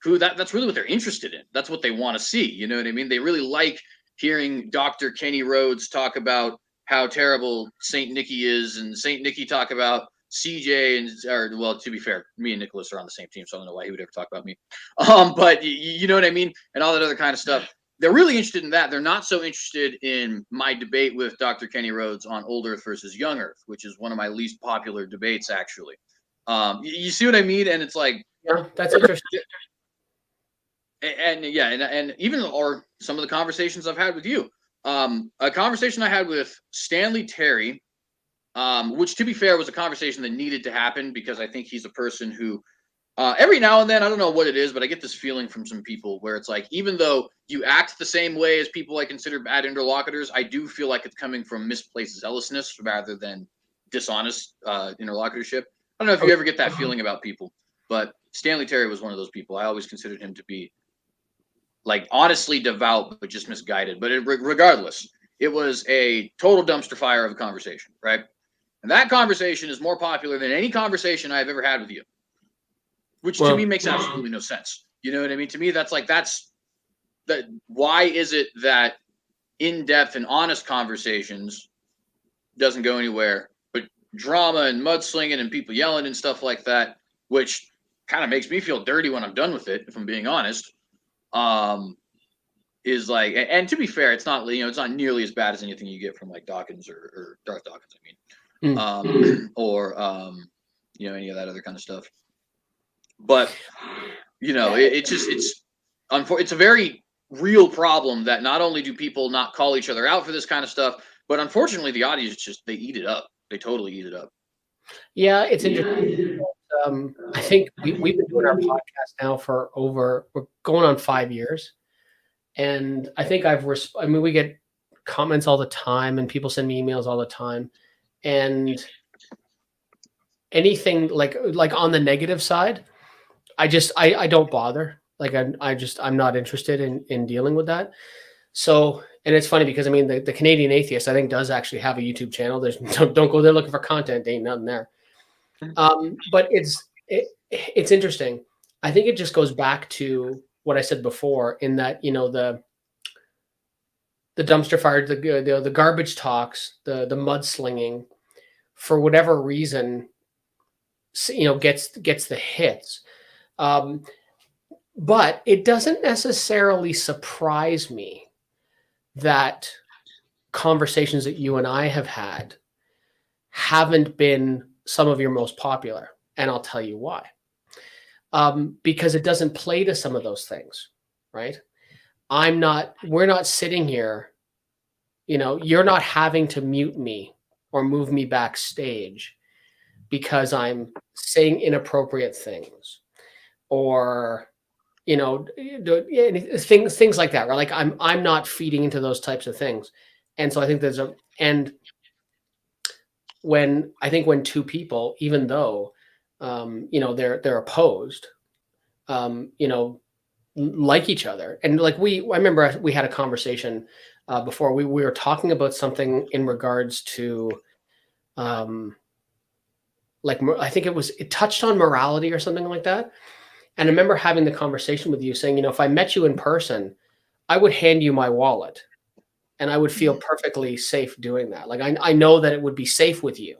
Speaker 1: who that's really what they're interested in. That's what they want to see. You know what I mean? They really like hearing Dr. Kenny Rhodes talk about how terrible Saint Nicky is, and Saint Nicky talk about CJ, well, to be fair, me and Nicholas are on the same team, so I don't know why he would ever talk about me. But you know what I mean? And all that other kind of stuff. They're really interested in that. They're not so interested in my debate with Dr. Kenny Rhodes on Old Earth versus Young Earth, which is one of my least popular debates, actually. You see what I mean? And it's like,
Speaker 2: yeah, that's interesting.
Speaker 1: And even some of the conversations I've had with you. A conversation I had with Stanley Terry, which, to be fair, was a conversation that needed to happen, because I think he's a person who, every now and then, I don't know what it is, but I get this feeling from some people where it's like, even though you act the same way as people I consider bad interlocutors, I do feel like it's coming from misplaced zealousness rather than dishonest interlocutorship. I don't know if you ever get that feeling about people, but Stanley Terry was one of those people. I always considered him to be, like, honestly devout, but just misguided. But regardless, it was a total dumpster fire of a conversation, right? And that conversation is more popular than any conversation I've ever had with you, which to me makes absolutely no sense. You know what I mean? To me, that's that. Why is it that in-depth and honest conversations doesn't go anywhere, but drama and mudslinging and people yelling and stuff like that, which kind of makes me feel dirty when I'm done with it, if I'm being honest, is like, and to be fair, it's not, it's not nearly as bad as anything you get from like Dawkins or Darth Dawkins, I mean, or any of that other kind of stuff. But it's a very real problem that not only do people not call each other out for this kind of stuff, but unfortunately the audience they eat it up. They totally eat it up.
Speaker 2: Yeah, it's interesting. I think we've been doing our podcast now for we're going on 5 years. And I think we get comments all the time, and people send me emails all the time. And anything like on the negative side, I don't bother. Like I'm not interested in dealing with that. So, and it's funny because I mean, the Canadian Atheist, I think, does actually have a YouTube channel. There's don't go there looking for content. There ain't nothing there. But it's interesting. I think it just goes back to what I said before, in that, you know, the dumpster fire, the garbage talks, the mudslinging, for whatever reason, you know, gets the hits. But it doesn't necessarily surprise me that conversations that you and I have had haven't been some of your most popular. And I'll tell you why. Because it doesn't play to some of those things, right? We're not sitting here, you know, you're not having to mute me or move me backstage because I'm saying inappropriate things, or, you know, things like that, right? Like I'm not feeding into those types of things. And so I think when two people, even though, you know, they're opposed, you know, like each other. And like I remember we had a conversation before, we were talking about something in regards to, like, I think it touched on morality or something like that. And I remember having the conversation with you saying, you know, if I met you in person, I would hand you my wallet and I would feel perfectly safe doing that. Like, I know that it would be safe with you.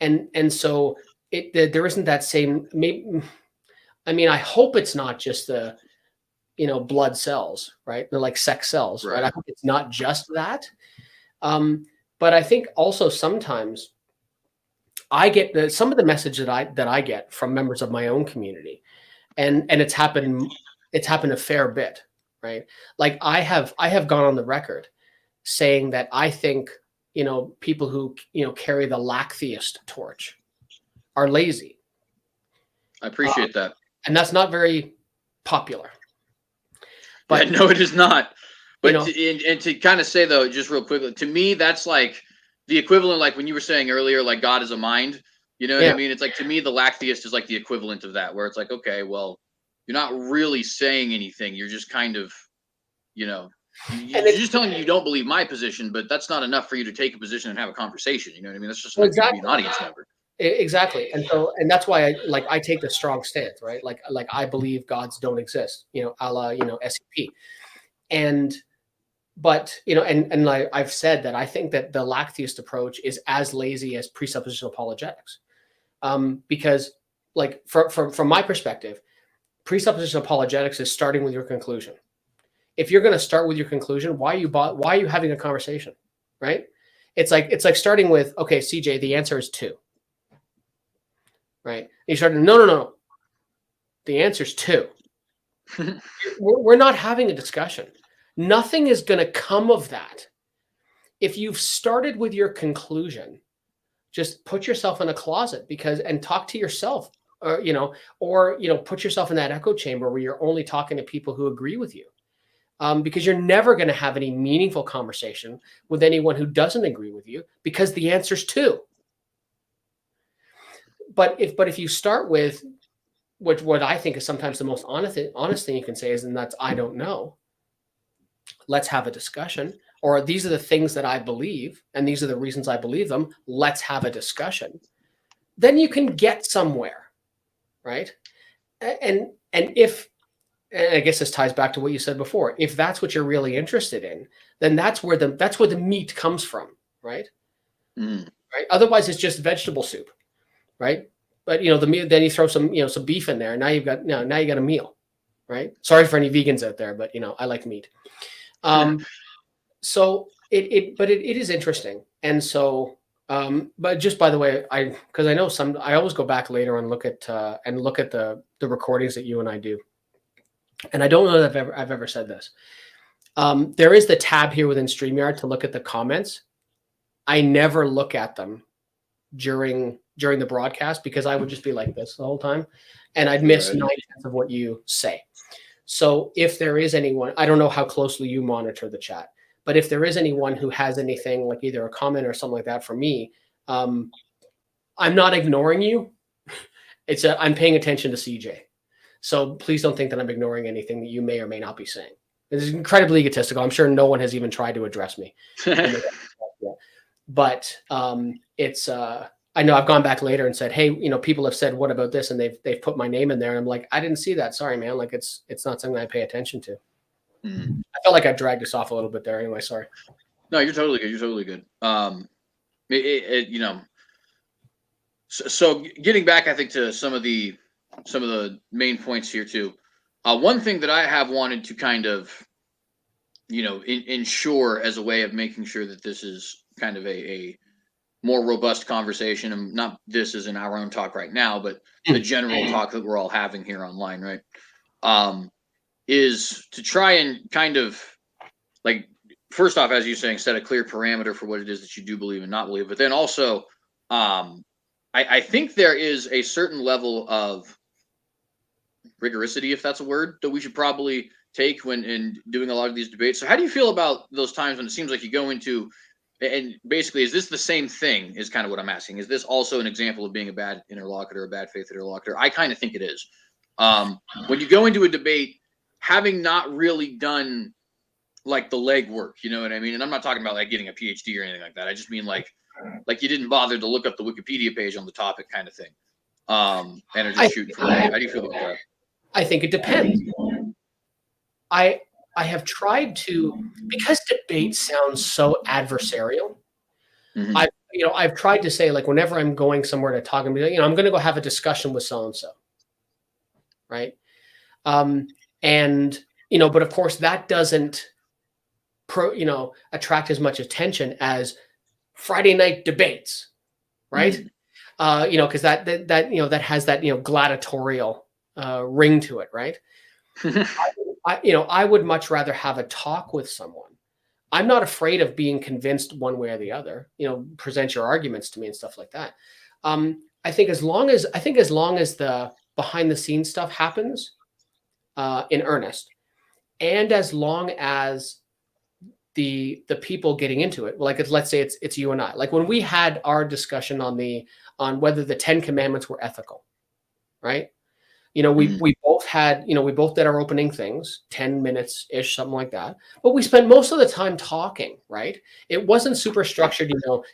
Speaker 2: And so there isn't that same, maybe, I mean, I hope it's not just the, you know, blood cells, right? They're like sex cells, right? I hope it's not just that. But I think also sometimes I get some of the message that I get from members of my own community, and it's happened a fair bit, right? Like I have gone on the record saying that I think, you know, people who, you know, carry the Atheist torch are lazy.
Speaker 1: I appreciate that.
Speaker 2: And that's not very popular.
Speaker 1: But no, it is not. But
Speaker 2: you know,
Speaker 1: and to kind of say, though, just real quickly, to me, that's like the equivalent, like when you were saying earlier, like God is a mind. You know what I mean? It's like, to me, the Atheist is like the equivalent of that, where it's like, okay, well, you're not really saying anything. You're just kind of, you know, you're just telling me you don't believe my position, but that's not enough for you to take a position and have a conversation. You know what I mean? That's just like
Speaker 2: exactly.
Speaker 1: being an audience member.
Speaker 2: Exactly. And that's why I take the strong stance, right? Like I believe gods don't exist, you know, a la, you know, SCP. But, you know, and I've said that I think that the Atheist approach is as lazy as presuppositional apologetics. Because, like, from my perspective, presuppositional apologetics is starting with your conclusion. If you're going to start with your conclusion, why are you having a conversation, right? It's like starting with, okay, CJ, the answer is 2. Right? And you start, no. The answer is 2. We're not having a discussion. Nothing is going to come of that. If you've started with your conclusion, just put yourself in a closet and talk to yourself, or put yourself in that echo chamber where you're only talking to people who agree with you. Because you're never going to have any meaningful conversation with anyone who doesn't agree with you, because the answer's 2. But if you start with what I think is sometimes the most honest thing you can say is, and that's, I don't know. Let's have a discussion. Or these are the things that I believe, and these are the reasons I believe them. Let's have a discussion. Then you can get somewhere, right? And I guess this ties back to what you said before. If that's what you're really interested in, then that's where the meat comes from, right? Right. Otherwise, it's just vegetable soup, right? But, you know, the meat. Then you throw some beef in there, and now you got a meal, right? Sorry for any vegans out there, but, you know, I like meat. So it is interesting, and so. But just by the way, because I know I always go back later and look at the recordings that you and I do. And I don't know that I've ever said this. There is the tab here within StreamYard to look at the comments. I never look at them during the broadcast, because I would just be like this the whole time, and I'd miss 9/10 of what you say. So if there is anyone, I don't know how closely you monitor the chat, but if there is anyone who has anything, like either a comment or something like that for me, I'm not ignoring you. I'm paying attention to CJ. So please don't think that I'm ignoring anything that you may or may not be saying. It's incredibly egotistical. I'm sure no one has even tried to address me. But it's I know I've gone back later and said, hey, people have said, what about this? And they've put my name in there. And I'm like, I didn't see that. Sorry, man. Like it's not something I pay attention to. I felt like I dragged us off a little bit there. Anyway, sorry.
Speaker 1: No, you're totally good. You're totally good. So getting back, I think, to some of the main points here too. One thing that I have wanted to kind of, ensure as a way of making sure that this is kind of a more robust conversation, and not this is in our own talk right now, but the general talk that we're all having here online, right? Is to try and kind of, like, first off, as you're saying, set a clear parameter for what it is that you do believe and not believe. But then also, I think there is a certain level of rigorosity, if that's a word, that we should probably take when in doing a lot of these debates. So how do you feel about those times when it seems like you go into, and basically, is this the same thing, is kind of what I'm asking. Is this also an example of being a bad interlocutor, a bad faith interlocutor? I kind of think it is. When you go into a debate, having not really done like the legwork, you know what I mean? And I'm not talking about like getting a PhD or anything like that. I just mean like you didn't bother to look up the Wikipedia page on the topic, kind of thing. And are just shooting for it. How do you feel about that? I
Speaker 2: think it depends. I have tried to, because debate sounds so adversarial. I've tried to say, like, whenever I'm going somewhere to talk, and be like, I'm going to go have a discussion with so and so, right? But of course that doesn't attract as much attention as Friday night debates, right? Because that has that gladiatorial ring to it, right? I would much rather have a talk with someone. I'm not afraid of being convinced one way or the other. Present your arguments to me and stuff like that. I think as long as the behind the scenes stuff happens in earnest, and as long as the people getting into it, like, let's say it's you and I, like when we had our discussion on whether the 10 commandments were ethical, right? We both had, we both did our opening things, 10 minutes ish, something like that. But we spent most of the time talking, right? It wasn't super structured,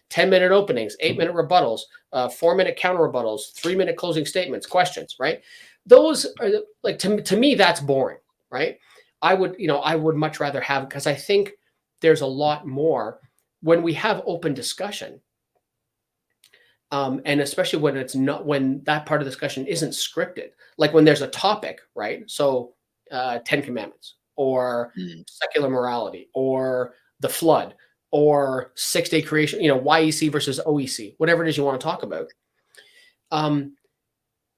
Speaker 2: 10-minute openings, 8-minute rebuttals, 4-minute counter rebuttals, 3-minute closing statements, questions, right? Those are, like, to me, that's boring, right? I would much rather have, because I think there's a lot more when we have open discussion. And especially when that part of the discussion isn't scripted, like when there's a topic, right? So 10 commandments, or secular morality, or the flood, or 6-day creation, YEC versus OEC, whatever it is you want to talk about.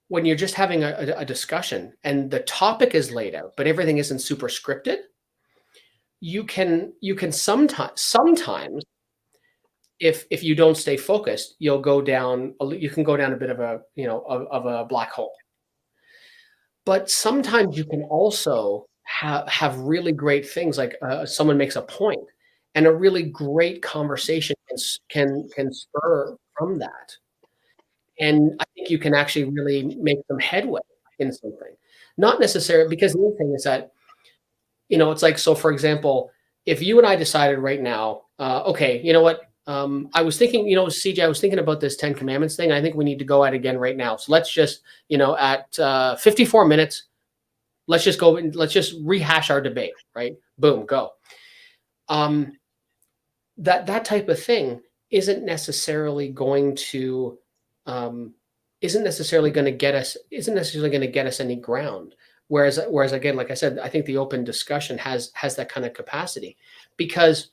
Speaker 2: When you're just having a discussion and the topic is laid out, but everything isn't super scripted, you can sometimes, if you don't stay focused, you can go down a bit of a black hole. But sometimes you can also have really great things, like someone makes a point, and a really great conversation can spur from that. And I think you can actually really make some headway in something. Not necessarily, because the other thing is that, it's like, so for example, if you and I decided right now, okay, you know what? I was thinking, CJ, I was thinking about this 10 commandments thing. I think we need to go at it again right now. So let's just, at 54 minutes, let's just go and let's just rehash our debate, right? Boom, go. That type of thing isn't necessarily going to get us any ground. Whereas again, like I said, I think the open discussion has that kind of capacity, because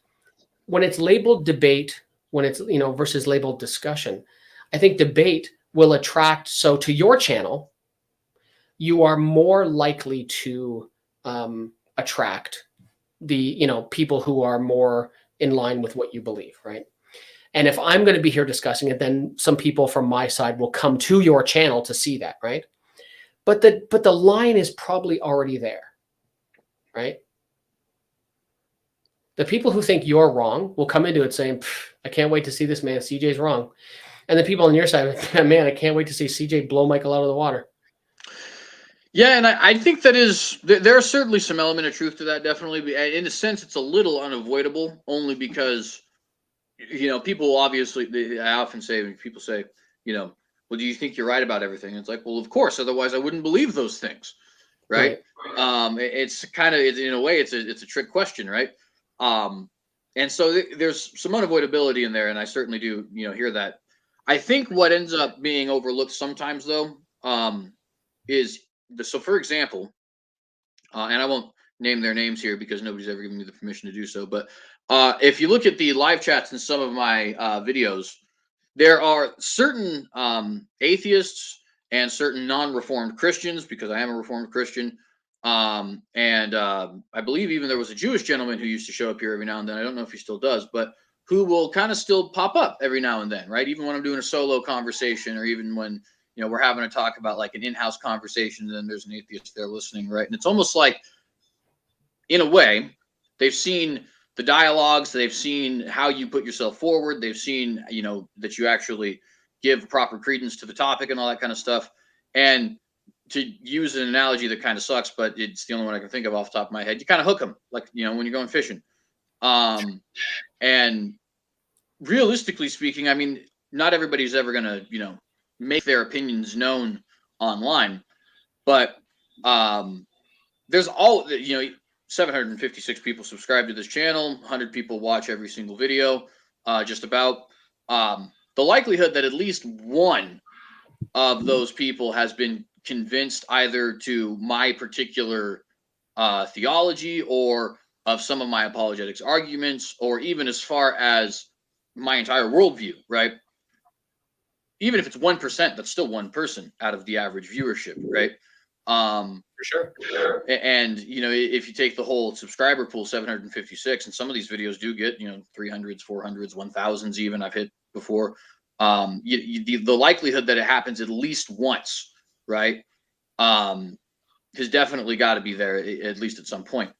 Speaker 2: when it's labeled debate, when it's, versus labeled discussion, I think debate will attract. So to your channel, you are more likely to attract the, people who are more in line with what you believe, right? And if I'm going to be here discussing it, then some people from my side will come to your channel to see that, right? But the line is probably already there, right? The people who think you're wrong will come into it saying, I can't wait to see this, man. CJ's wrong. And the people on your side, man, I can't wait to see CJ blow Micheal out of the water.
Speaker 1: Yeah, and I think that there's certainly some element of truth to that. Definitely, in a sense, it's a little unavoidable, only because people obviously. I often say when people say, well, do you think you're right about everything? It's like, well, of course, otherwise I wouldn't believe those things, right? It's kind of in a way it's a trick question, right? And so there's some unavoidability in there, and I certainly do hear that. I think what ends up being overlooked sometimes, though, is so. For example, and I won't name their names here because nobody's ever given me the permission to do so. But if you look at the live chats in some of my videos, there are certain atheists and certain non-reformed Christians, because I am a reformed Christian. And I believe even there was a Jewish gentleman who used to show up here every now and then. I don't know if he still does, but who will kind of still pop up every now and then, right? Even when I'm doing a solo conversation, or even when we're having a talk about like an in-house conversation, and then there's an atheist there listening, right? And it's almost like, in a way, they've seen the dialogues, they've seen how you put yourself forward, they've seen that you actually give proper credence to the topic and all that kind of stuff. And to use an analogy that kind of sucks, but it's the only one I can think of off the top of my head, you kind of hook them, like when you're going fishing. And realistically speaking, I mean, not everybody's ever gonna make their opinions known online, but there's 756 people subscribe to this channel, 100 people watch every single video, just about. The likelihood that at least one of those people has been convinced either to my particular theology, or of some of my apologetics arguments, or even as far as my entire worldview, right? Even if it's 1%, that's still one person out of the average viewership, right?
Speaker 2: For sure.
Speaker 1: And if you take the whole subscriber pool, 756, and some of these videos do get 300s, 400s, 1000s, even I've hit before. The likelihood that it happens at least once, right, has definitely got to be there, at least at some point.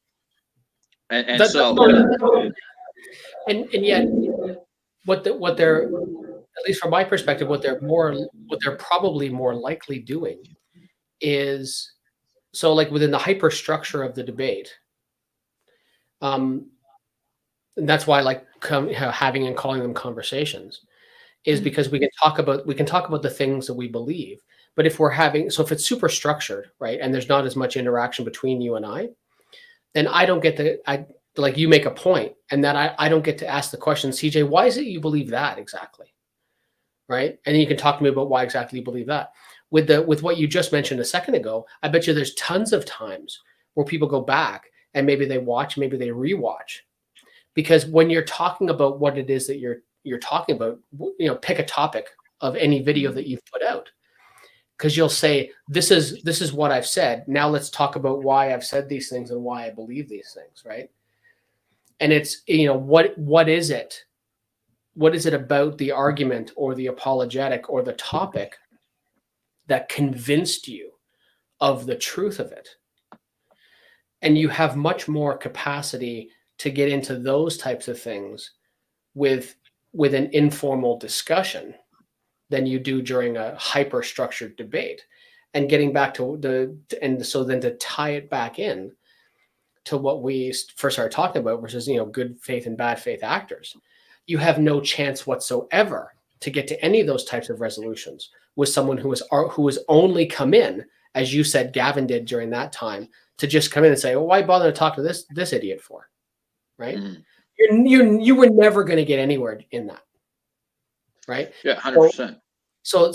Speaker 1: And so,
Speaker 2: and yet, what they're, at least from my perspective, what they're probably more likely doing is, so like within the hyperstructure of the debate, and that's why I like having and calling them conversations, is because we can talk about the things that we believe. But if it's super structured, right, and there's not as much interaction between you and I, then I don't get like you make a point, and that I don't get to ask the question, CJ, why is it you believe that exactly? Right? And then you can talk to me about why exactly you believe that. With what you just mentioned a second ago, I bet you there's tons of times where people go back and maybe they watch, maybe they rewatch. Because when you're talking about what it is that you're talking about, pick a topic of any video that you've put out. Because you'll say, this is what I've said. Now let's talk about why I've said these things and why I believe these things, right? And it's, what is it? What is it about the argument or the apologetic or the topic that convinced you of the truth of it? And you have much more capacity to get into those types of things with an informal discussion than you do during a hyper-structured debate. And getting back to so then to tie it back in to what we first started talking about, versus good faith and bad faith actors, you have no chance whatsoever to get to any of those types of resolutions with someone who has only come in, as you said, Gavin did during that time, to just come in and say, well, why bother to talk to this idiot for, right? Mm-hmm. You were never going to get anywhere in that, right?
Speaker 1: Yeah, 100%.
Speaker 2: So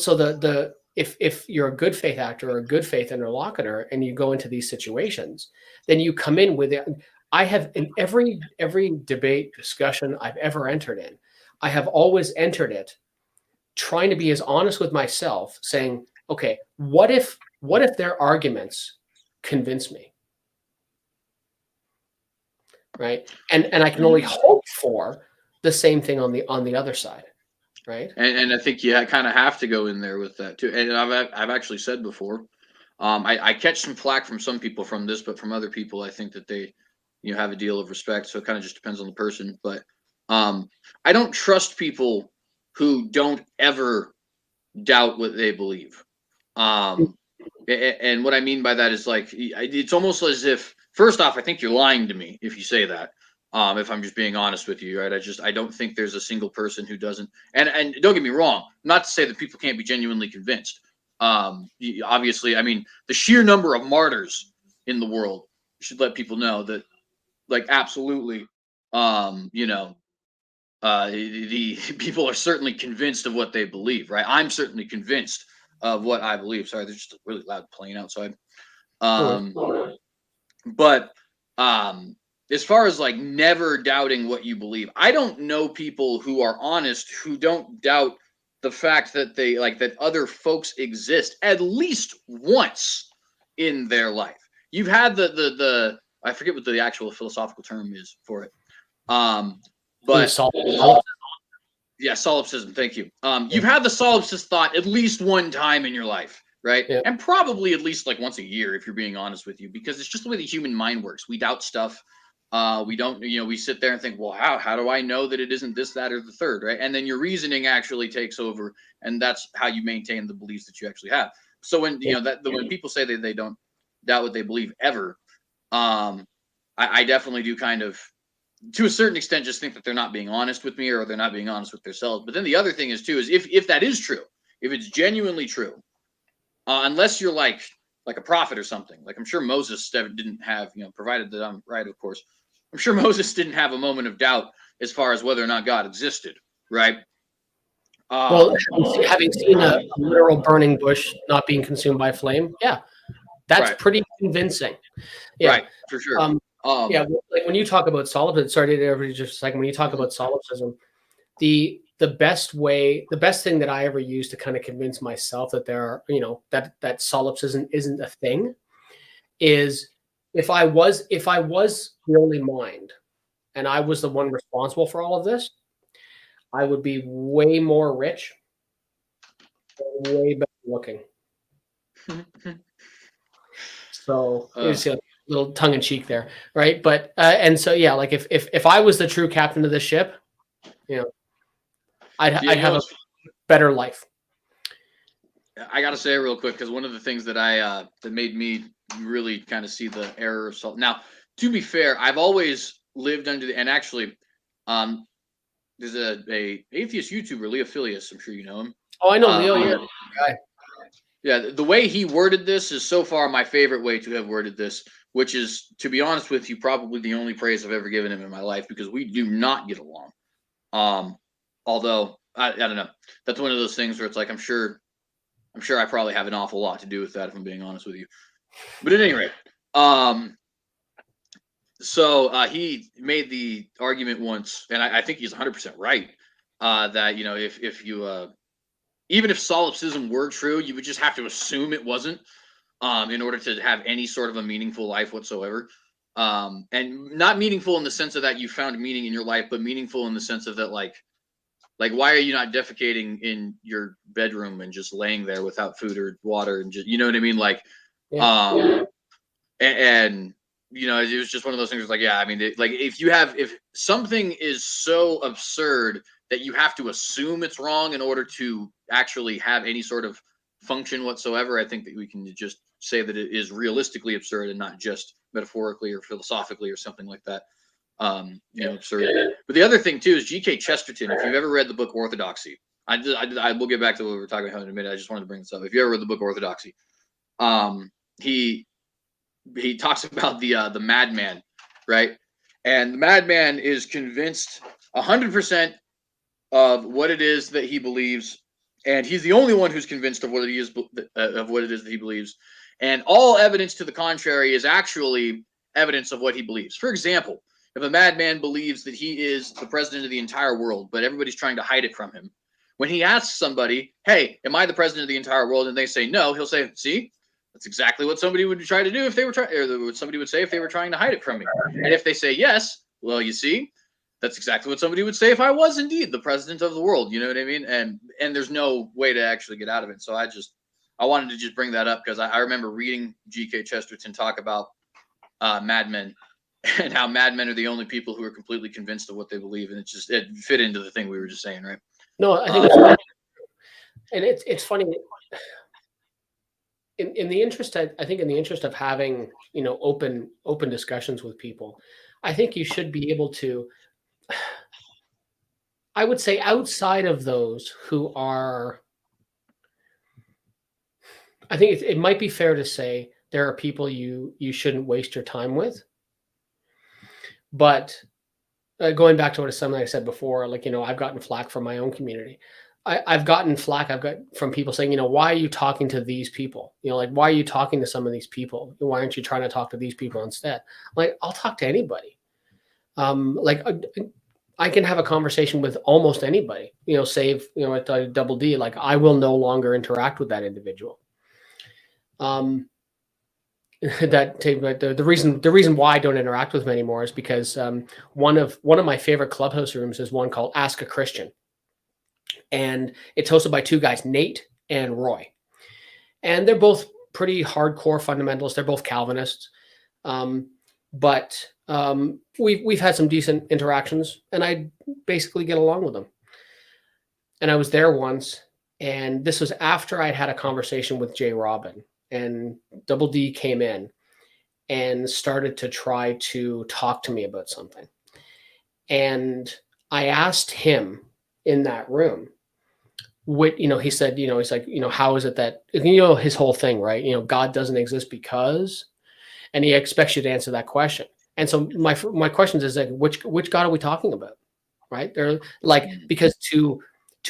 Speaker 2: if you're a good faith actor or a good faith interlocutor and you go into these situations, then you come in with it. I have, in every debate discussion I've ever entered in, I have always entered it trying to be as honest with myself, saying, okay, what if their arguments convince me? Right? And I can only hope for the same thing on the other side. Right.
Speaker 1: And I think you kind of have to go in there with that too. And I've actually said before, I catch some flack from some people from this, but from other people, I think that they, have a deal of respect. So it kind of just depends on the person. But I don't trust people who don't ever doubt what they believe. And what I mean by that is like, it's almost as if, first off, I think you're lying to me if you say that. If I'm just being honest with you, right? I don't think there's a single person who doesn't. And don't get me wrong, not to say that people can't be genuinely convinced. Obviously, I mean, the sheer number of martyrs in the world should let people know that, like, absolutely, you know, the people are certainly convinced of what they believe, right? I'm certainly convinced of what I believe. Sorry, there's just a really loud plane outside. Um, but as far as like never doubting what you believe, I don't know people who are honest who don't doubt the fact that they like that other folks exist at least once in their life. You've had the I forget what the actual philosophical term is for it. But yeah, solipsism. Thank you. You've had the solipsist thought at least one time in your life, right?
Speaker 2: Yeah.
Speaker 1: And probably at least like once a year, if you're being honest with you, because it's just the way the human mind works. We doubt stuff. We don't, we sit there and think, well, how do I know that it isn't this, that, or the third, right? And then your reasoning actually takes over, and that's how you maintain the beliefs that you actually have. So when when people say that they don't doubt what they believe ever, I definitely do kind of, to a certain extent, just think that they're not being honest with me or they're not being honest with themselves. But then the other thing is too, is if that is true, if it's genuinely true, unless you're like a prophet or something, like I'm sure Moses didn't have, provided that I'm right, of course, I'm sure Moses didn't have a moment of doubt as far as whether or not God existed, right?
Speaker 2: Well, having seen a literal burning bush not being consumed by flame, yeah, that's
Speaker 1: right.
Speaker 2: pretty convincing. Yeah,
Speaker 1: right, for sure.
Speaker 2: Yeah, like when you talk about solipsism, sorry to interrupt you just a second. When you talk about solipsism, the best thing that I ever used to kind of convince myself that there are, that solipsism isn't a thing, is if I was the only mind and I was the one responsible for all of this, I would be way more rich, way better looking. So it's a little tongue in cheek there, right? But and so yeah, like if I was the true captain of the ship, I'd have a better life.
Speaker 1: I gotta say real quick, because one of the things that that made me really kind of see the error of salt. Now, to be fair, I've always lived under the, and actually, there's a atheist YouTuber, Leo Filius. I'm sure you know him.
Speaker 2: Oh, I know Leo. Yeah.
Speaker 1: Yeah, the way he worded this is so far my favorite way to have worded this, which is, to be honest with you, probably the only praise I've ever given him in my life, because we do not get along. Although I don't know, that's one of those things where it's like I'm sure I probably have an awful lot to do with that, if I'm being honest with you. But at any rate, so he made the argument once, and I think he's 100% right, that if you even if solipsism were true, you would just have to assume it wasn't, in order to have any sort of a meaningful life whatsoever. And not meaningful in the sense of that you found meaning in your life, but meaningful in the sense of that, like why are you not defecating in your bedroom and just laying there without food or water and just, you know what I mean? Like, and it was just one of those things. Like, yeah, I mean, if something is so absurd that you have to assume it's wrong in order to actually have any sort of function whatsoever, I think that we can just say that it is realistically absurd and not just metaphorically or philosophically or something like that. Absurd. But the other thing too is G.K. Chesterton. If you've ever read the book Orthodoxy, I will get back to what we were talking about in a minute. I just wanted to bring this up. If you ever read the book Orthodoxy, he talks about the madman, right? And the madman is convinced 100% of what it is that he believes, and he's the only one who's convinced of what it is that he believes. And all evidence to the contrary is actually evidence of what he believes. For example, if a madman believes that he is the president of the entire world, but everybody's trying to hide it from him, when he asks somebody, hey, am I the president of the entire world? And they say no, he'll say, see, that's exactly what somebody would try to do if they were trying, or what somebody would say if they were trying to hide it from me. And if they say yes, well, you see, that's exactly what somebody would say if I was indeed the president of the world. You know what I mean? And there's no way to actually get out of it. So I wanted to just bring that up because I remember reading G.K. Chesterton talk about madmen and how madmen are the only people who are completely convinced of what they believe. And it fit into the thing we were just saying, right?
Speaker 2: No, I think it's and it's funny. in the interest, I think in the interest of having, open discussions with people, I think you should be able to, I would say, outside of those who are, I think it might be fair to say there are people you shouldn't waste your time with. But going back to what something I said before, like, I've gotten flack from my own community. I've gotten flack. I've got from people saying, why are you talking to these people? Like, why are you talking to some of these people? Why aren't you trying to talk to these people instead? Like, I'll talk to anybody. I can have a conversation with almost anybody, save, at Double D, like I will no longer interact with that individual. The reason why I don't interact with them anymore is because one of my favorite clubhouse rooms is one called Ask a Christian, and it's hosted by two guys, Nate and Roy, and they're both pretty hardcore fundamentalists. They're both Calvinists, but we've had some decent interactions, and I basically get along with them. And I was there once, and this was after I'd had a conversation with Jay Robin. And Double D came in and started to try to talk to me about something. And I asked him in that room, he said, he's like, how is it that, his whole thing, right? God doesn't exist because, and he expects you to answer that question. And so my question is like, which God are we talking about? Right? They're like, because to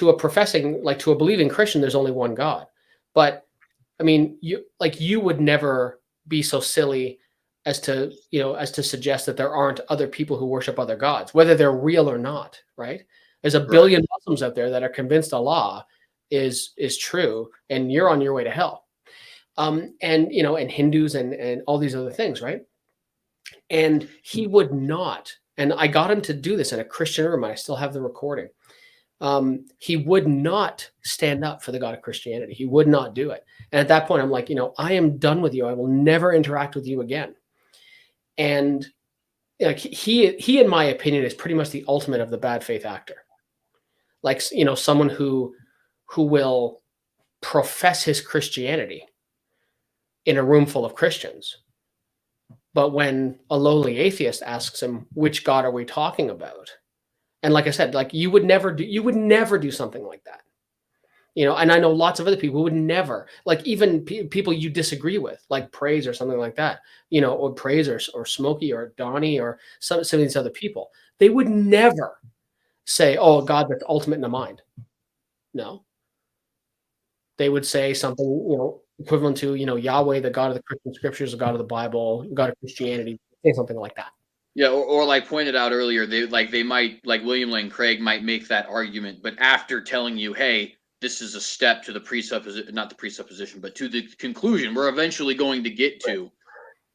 Speaker 2: a professing, like to a believing Christian, there's only one God. But I mean, you would never be so silly as to suggest that there aren't other people who worship other gods, whether they're real or not, right? There's a billion Muslims out there that are convinced Allah is true, and you're on your way to hell. And Hindus and all these other things, right? And he would not, and I got him to do this in a Christian room. I still have the recording. He would not stand up for the God of Christianity. He would not do it. And at that point, I'm like, I am done with you. I will never interact with you again. And like he, in my opinion, is pretty much the ultimate of the bad faith actor. Like, someone who will profess his Christianity in a room full of Christians. But when a lowly atheist asks him, which God are we talking about? And like I said, like you would never do something like that, and I know lots of other people who would never, like even people you disagree with, like Praise or something like that, or Praise or Smokey or Donnie or some of these other people, they would never say, oh, God, that's ultimate in the mind. No. They would say something, equivalent to, Yahweh, the God of the Christian scriptures, the God of the Bible, God of Christianity, say something like that.
Speaker 1: Yeah, or like pointed out earlier, they might, like William Lane Craig might make that argument, but after telling you, hey, this is a step to the presupposition, not the presupposition, but to the conclusion we're eventually going to get to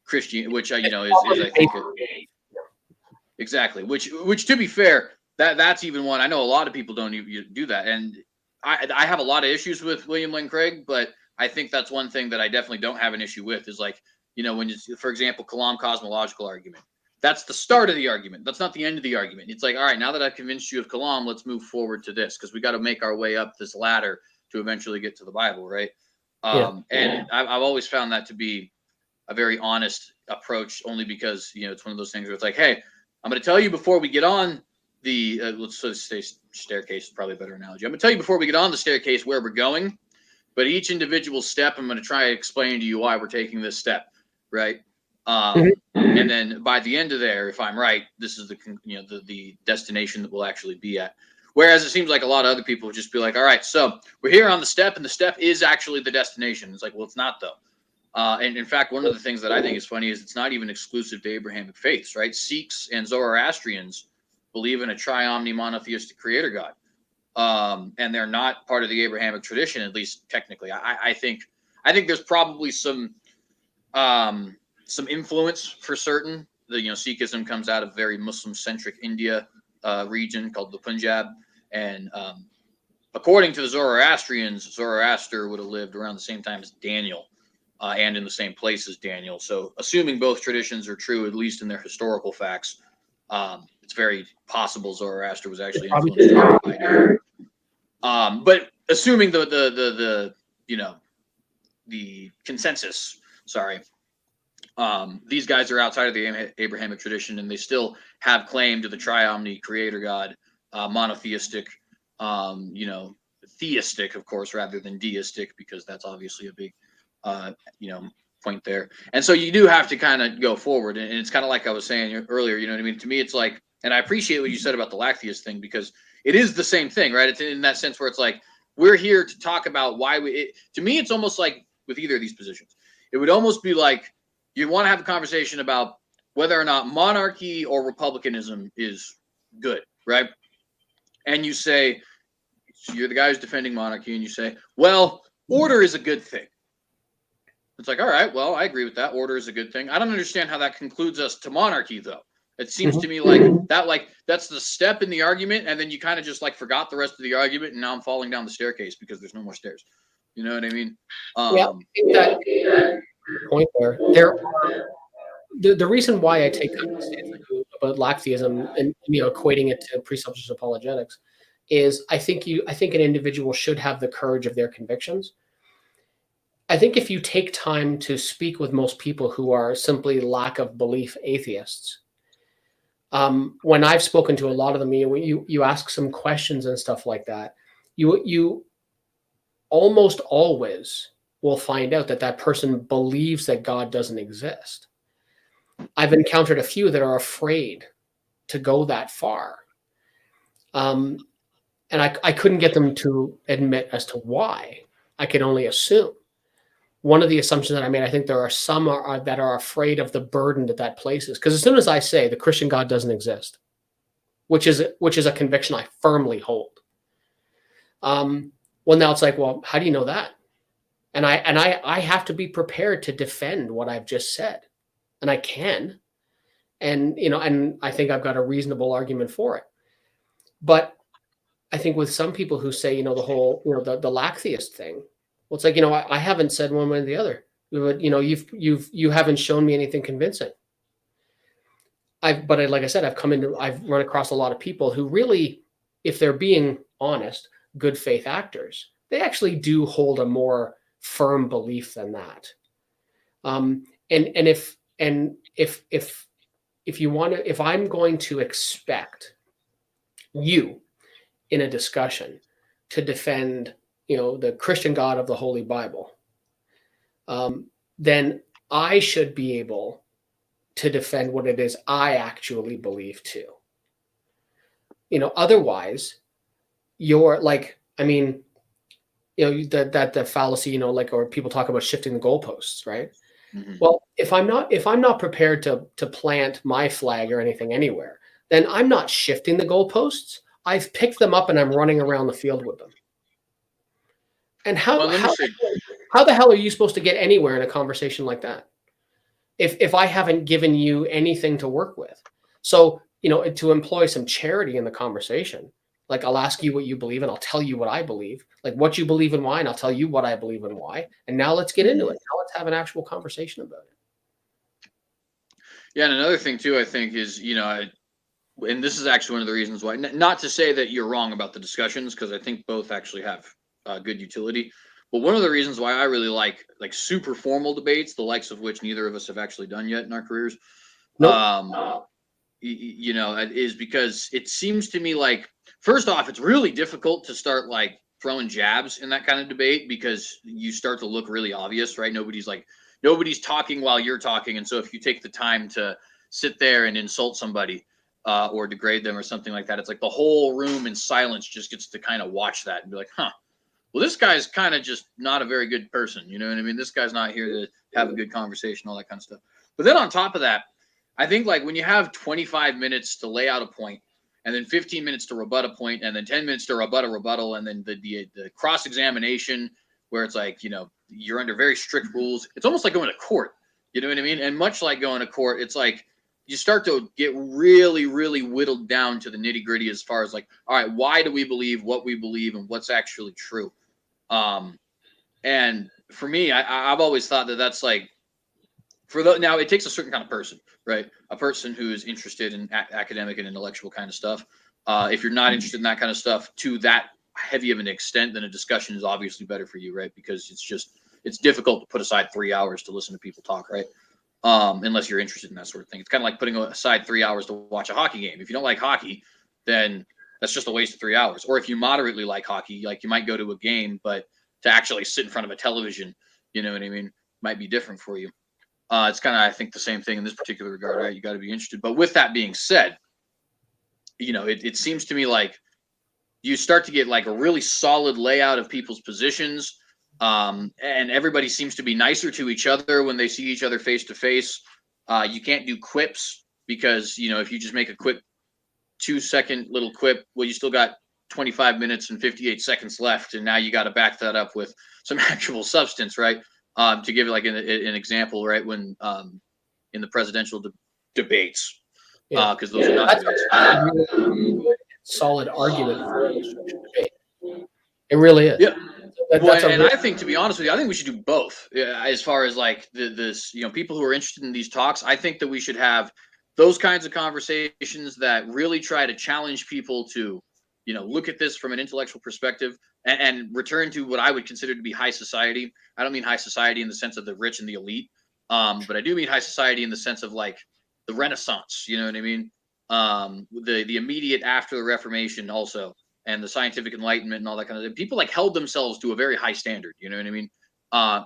Speaker 1: Christian, which is I think exactly, which to be fair, that's even one I know a lot of people don't even do that, and I have a lot of issues with William Lane Craig, but I think that's one thing that I definitely don't have an issue with is like, when you, for example, Kalam cosmological argument. That's the start of the argument. That's not the end of the argument. It's like, all right, now that I've convinced you of Kalam, let's move forward to this because we got to make our way up this ladder to eventually get to the Bible, right? And I've always found that to be a very honest approach, only because it's one of those things where it's like, hey, I'm going to tell you before we get on the let's say staircase is probably a better analogy. I'm going to tell you before we get on the staircase where we're going, but each individual step, I'm going to try to explain to you why we're taking this step, right? And then by the end of there, if I'm right, this is the destination that we'll actually be at. Whereas it seems like a lot of other people would just be like, all right, so we're here on the step, and the step is actually the destination. It's like, well, it's not though. And in fact, one of the things that I think is funny is it's not even exclusive to Abrahamic faiths, right? Sikhs and Zoroastrians believe in a tri-omni monotheistic creator God, and they're not part of the Abrahamic tradition, at least technically. I think there's probably some influence for certain. Sikhism comes out of very Muslim-centric India region called the Punjab, and according to the Zoroastrians, Zoroaster would have lived around the same time as Daniel, and in the same place as Daniel. So, assuming both traditions are true, at least in their historical facts, it's very possible Zoroaster was actually influenced by Daniel. But assuming the the consensus. Sorry. These guys are outside of the Abrahamic tradition, and they still have claim to the triomni creator God, monotheistic, theistic, of course, rather than deistic, because that's obviously a big, point there. And so you do have to kind of go forward. And it's kind of like I was saying earlier, you know what I mean? To me, it's like, and I appreciate what you said about the Latheist thing, because it is the same thing, right? It's in that sense where it's like, we're here to talk about why to me, it's almost like with either of these positions, it would almost be like you want to have a conversation about whether or not monarchy or republicanism is good, right? And you say, so you're the guy who's defending monarchy, and you say, well, order is a good thing. It's like, all right, well, I agree with that. Order is a good thing. I don't understand how that concludes us to monarchy, though. It seems to me like that's the step in the argument, and then you kind of just like forgot the rest of the argument, and now I'm falling down the staircase because there's no more stairs. You know what I mean?
Speaker 2: Yeah, that point there. The reason why I take up about Latheism and equating it to presupposition apologetics is I think an individual should have the courage of their convictions. I think if you take time to speak with most people who are simply lack of belief atheists, when I've spoken to a lot of them, you ask some questions and stuff like that, you almost always will find out that person believes that God doesn't exist. I've encountered a few that are afraid to go that far. And I couldn't get them to admit as to why. I could only assume. One of the assumptions that I made, I think there are some that are afraid of the burden that places. Because as soon as I say the Christian God doesn't exist, which is a conviction I firmly hold, well, now it's like, well, how do you know that? And I have to be prepared to defend what I've just said, and I can, and I think I've got a reasonable argument for it. But I think with some people who say, the whole, the Latheist thing, well, it's like, I haven't said one way or the other, but you haven't shown me anything convincing. Like I said, I've run across a lot of people who really, if they're being honest, good faith actors, they actually do hold a more firm belief than that. If I'm going to expect you in a discussion to defend, the Christian God of the Holy Bible, then I should be able to defend what it is I actually believe too. Otherwise, you're like, the fallacy, or people talk about shifting the goalposts, right? Mm-hmm. Well, if I'm not prepared to plant my flag or anything anywhere, then I'm not shifting the goalposts. I've picked them up and I'm running around the field with them. And how the hell are you supposed to get anywhere in a conversation like that if I haven't given you anything to work with? So, to employ some charity in the conversation, like I'll ask you what you believe and I'll tell you what I believe, like what you believe and why, and I'll tell you what I believe and why. And now let's get into it. Now let's have an actual conversation about it.
Speaker 1: Yeah, and another thing too, I think is, and this is actually one of the reasons why, not to say that you're wrong about the discussions, because I think both actually have good utility. But one of the reasons why I really like super formal debates, the likes of which neither of us have actually done yet in our careers, nope. Is because it seems to me like, first off, it's really difficult to start like throwing jabs in that kind of debate because you start to look really obvious, right? Nobody's talking while you're talking. And so if you take the time to sit there and insult somebody or degrade them or something like that, it's like the whole room in silence just gets to kind of watch that and be like, huh, well, this guy's kind of just not a very good person. You know what I mean? This guy's not here to have a good conversation, all that kind of stuff. But then on top of that, I think like when you have 25 minutes to lay out a point and then 15 minutes to rebut a point and then 10 minutes to rebut a rebuttal and then the cross-examination where it's like, you're under very strict rules. It's almost like going to court. You know what I mean? And much like going to court, it's like you start to get really, really whittled down to the nitty-gritty as far as like, all right, why do we believe what we believe and what's actually true? And for me, I've always thought that that's like, now it takes a certain kind of person, right? A person who is interested in academic and intellectual kind of stuff. If you're not interested in that kind of stuff to that heavy of an extent, then a discussion is obviously better for you, right? Because it's just, it's difficult to put aside 3 hours to listen to people talk, right? Unless you're interested in that sort of thing. It's kind of like putting aside 3 hours to watch a hockey game. If you don't like hockey, then that's just a waste of 3 hours. Or if you moderately like hockey, like you might go to a game, but to actually sit in front of a television, you know what I mean, might be different for you. It's kind of, I think, the same thing in this particular regard, right? You got to be interested. But with that being said, you know, it seems to me like you start to get like a really solid layout of people's positions. And everybody seems to be nicer to each other when they see each other face to face. You can't do quips because, you know, if you just make a quick 2-second little quip, well, you still got 25 minutes and 58 seconds left. And now you got to back that up with some actual substance, right? To give like an example, right? When in the presidential debates, because those are not debates.
Speaker 2: A really solid argument for a structured debate. It really is.
Speaker 1: Yeah. I think, to be honest with you, I think we should do both. As far as like this, you know, people who are interested in these talks, I think that we should have those kinds of conversations that really try to challenge people to, you know, look at this from an intellectual perspective and return to what I would consider to be high society. I don't mean high society in the sense of the rich and the elite, but I do mean high society in the sense of like the Renaissance. You know what I mean? The immediate after the Reformation also, and the scientific enlightenment and all that kind of thing. People like held themselves to a very high standard. You know what I mean?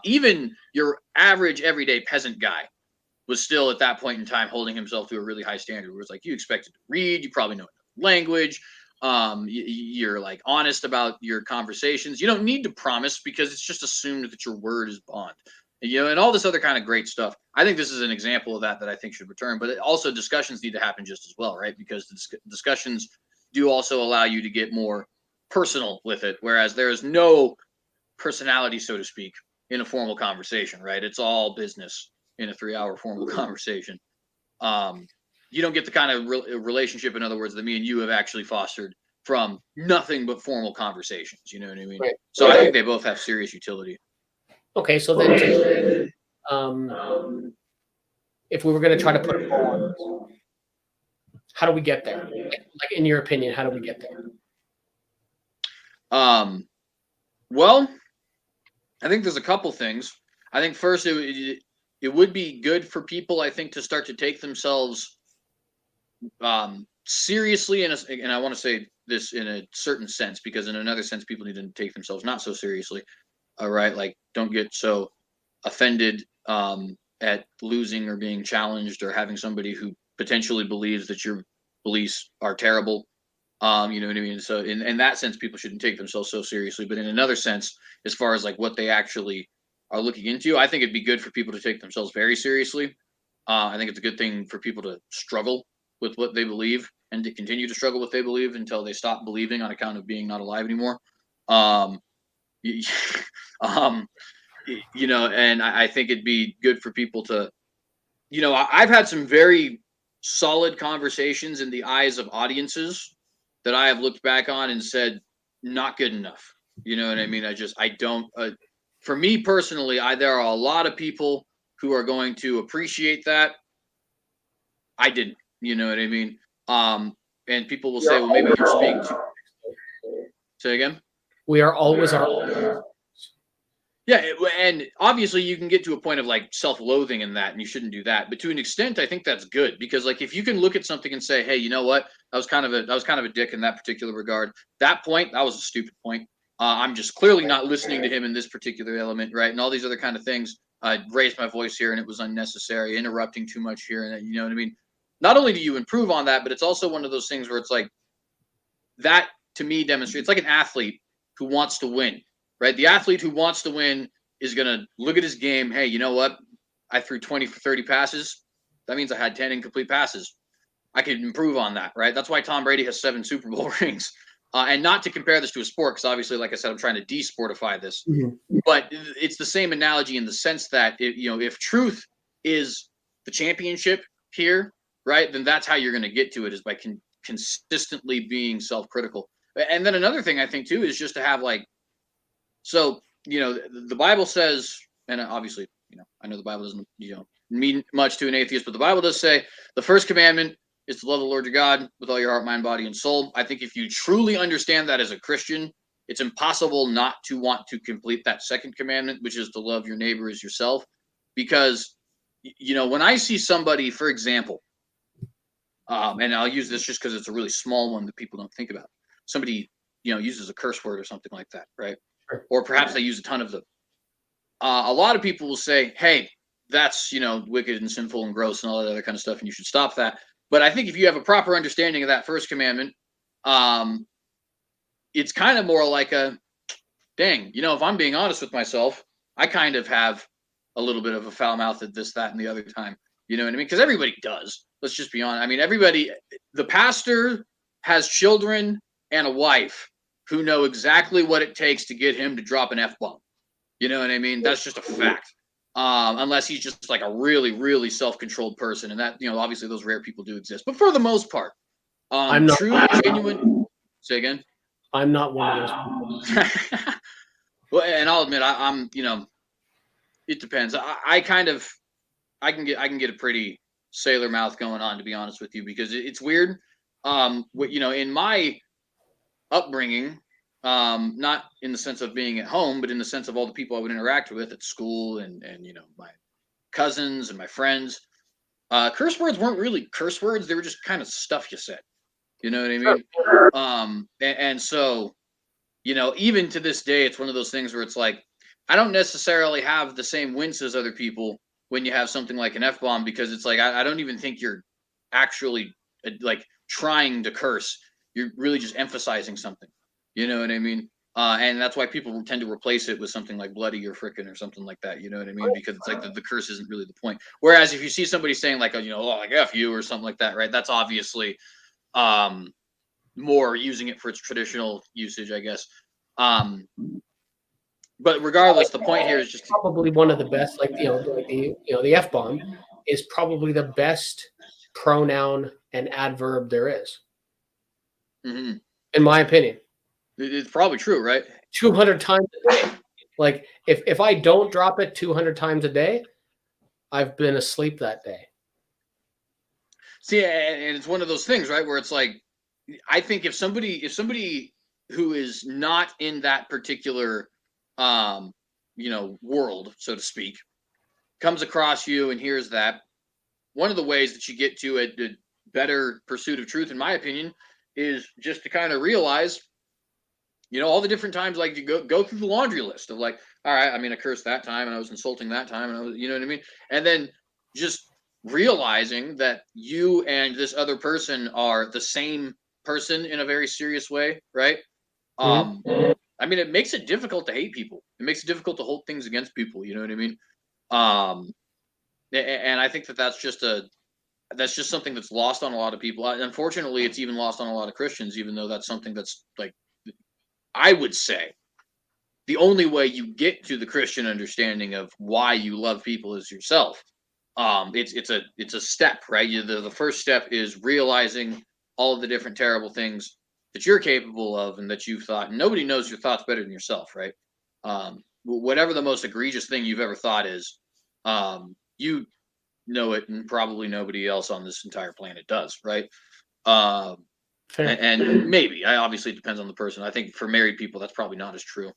Speaker 1: Even your average everyday peasant guy was still at that point in time holding himself to a really high standard. Where it's like you expected to read, you probably know language. You're like honest about your conversations. You don't need to promise because it's just assumed that your word is bond. You know, and all this other kind of great stuff. I think this is an example of that I think should return. But also discussions need to happen just as well, right? Because the discussions do also allow you to get more personal with it, whereas there is no personality, so to speak, in a formal conversation, right? It's all business in a 3-hour formal conversation. You don't get the kind of relationship, in other words, that me and you have actually fostered from nothing but formal conversations. You know what I mean?
Speaker 2: Right.
Speaker 1: So I think they both have serious utility.
Speaker 2: Okay, so then if we were going to try to put a poll on this, how do we get there? Like in your opinion, how do we get there?
Speaker 1: Well, I think there's a couple things. I think first it would be good for people, I think, to start to take themselves seriously, and I want to say this in a certain sense, because in another sense, people need to take themselves not so seriously. All right, like don't get so offended at losing or being challenged or having somebody who potentially believes that your beliefs are terrible. You know what I mean? So in that sense, people shouldn't take themselves so seriously. But in another sense, as far as like what they actually are looking into, I think it'd be good for people to take themselves very seriously. I think it's a good thing for people to struggle with what they believe and to continue to struggle with what they believe until they stop believing on account of being not alive anymore. You know, and I think it'd be good for people to, you know, I've had some very solid conversations in the eyes of audiences that I have looked back on and said, not good enough. You know what I mean? I don't, for me personally, there are a lot of people who are going to appreciate that. I didn't, you know what I mean? And people will say, well, maybe you're speaking to, say again?
Speaker 2: We are always our.
Speaker 1: Yeah, and obviously you can get to a point of like self-loathing in that, and you shouldn't do that. But to an extent, I think that's good because like if you can look at something and say, "Hey, you know what? I was kind of a dick in that particular regard." That point, that was a stupid point. I'm just clearly not listening to him in this particular element, right? And all these other kind of things. I raised my voice here, and it was unnecessary, interrupting too much here, and you know what I mean. Not only do you improve on that, but it's also one of those things where it's like that to me demonstrates like an athlete who wants to win. Right, the athlete who wants to win is going to look at his game. Hey, you know what? I threw 20 for 30 passes. That means I had 10 incomplete passes. I could improve on that, right? That's why Tom Brady has 7 Super Bowl rings. And not to compare this to a sport, because obviously, like I said, I'm trying to de-sportify this. Mm-hmm. But it's the same analogy in the sense that, if truth is the championship here, right, then that's how you're going to get to it is by consistently being self-critical. And then another thing I think, too, is just to have like, so, the Bible says, and obviously, I know the Bible doesn't, mean much to an atheist, but the Bible does say the first commandment is to love the Lord your God with all your heart, mind, body, and soul. I think if you truly understand that as a Christian, it's impossible not to want to complete that second commandment, which is to love your neighbor as yourself. Because, when I see somebody, for example, and I'll use this just because it's a really small one that people don't think about. Somebody, uses a curse word or something like that, right?
Speaker 2: Sure.
Speaker 1: Or perhaps they use a ton of them. A lot of people will say, hey, that's, wicked and sinful and gross and all that other kind of stuff, and you should stop that. But I think if you have a proper understanding of that first commandment, it's kind of more like a, dang, if I'm being honest with myself, I kind of have a little bit of a foul mouth at this, that, and the other time. You know what I mean? Because everybody does. Let's just be honest. I mean, the pastor has children and a wife who know exactly what it takes to get him to drop an F-bomb. You know what I mean? That's just a fact. Unless he's just like a really, really self-controlled person. And that, obviously those rare people do exist. But for the most part,
Speaker 2: I'm not
Speaker 1: true, genuine. Say again?
Speaker 2: I'm not one of those people.
Speaker 1: Well, and I'll admit, I'm, it depends. I can get a pretty sailor mouth going on, to be honest with you, because it's weird. In my upbringing, not in the sense of being at home, but in the sense of all the people I would interact with at school and my cousins and my friends, curse words weren't really curse words. They were just kind of stuff you said. You know what I mean? And so, even to this day, it's one of those things where it's like, I don't necessarily have the same wince as other people when you have something like an F-bomb, because it's like, I don't even think you're actually like trying to curse. You're really just emphasizing something. You know what I mean? And that's why people tend to replace it with something like bloody or frickin' or something like that. You know what I mean? Because it's like the curse isn't really the point. Whereas if you see somebody saying like, like F you or something like that, right? That's obviously more using it for its traditional usage, I guess. But regardless, the point here is just
Speaker 2: probably one of the best, the F-bomb is probably the best pronoun and adverb there is.
Speaker 1: Mm-hmm.
Speaker 2: In my opinion.
Speaker 1: It's probably true, right?
Speaker 2: 200 times a day. Like if I don't drop it 200 times a day, I've been asleep that day.
Speaker 1: See, and it's one of those things, right, where it's like, I think if somebody who is not in that particular world, so to speak, comes across you and hears that, one of the ways that you get to a better pursuit of truth, in my opinion, is just to kind of realize, all the different times, like you go through the laundry list of like, all right, I mean, I cursed that time and I was insulting that time and I was, you know what I mean? And then just realizing that you and this other person are the same person in a very serious way, right?
Speaker 2: Mm-hmm.
Speaker 1: I mean, it makes it difficult to hate people. It makes it difficult to hold things against people. You know what I mean? And I think that's just something that's lost on a lot of people. Unfortunately, it's even lost on a lot of Christians, even though that's something that's like, I would say the only way you get to the Christian understanding of why you love people is yourself. It's a step, right? The first step is realizing all of the different terrible things that you're capable of and that you've thought. And nobody knows your thoughts better than yourself, right? Whatever the most egregious thing you've ever thought is, you know it, and probably nobody else on this entire planet does, right? And maybe, obviously it depends on the person. I think for married people, that's probably not as true.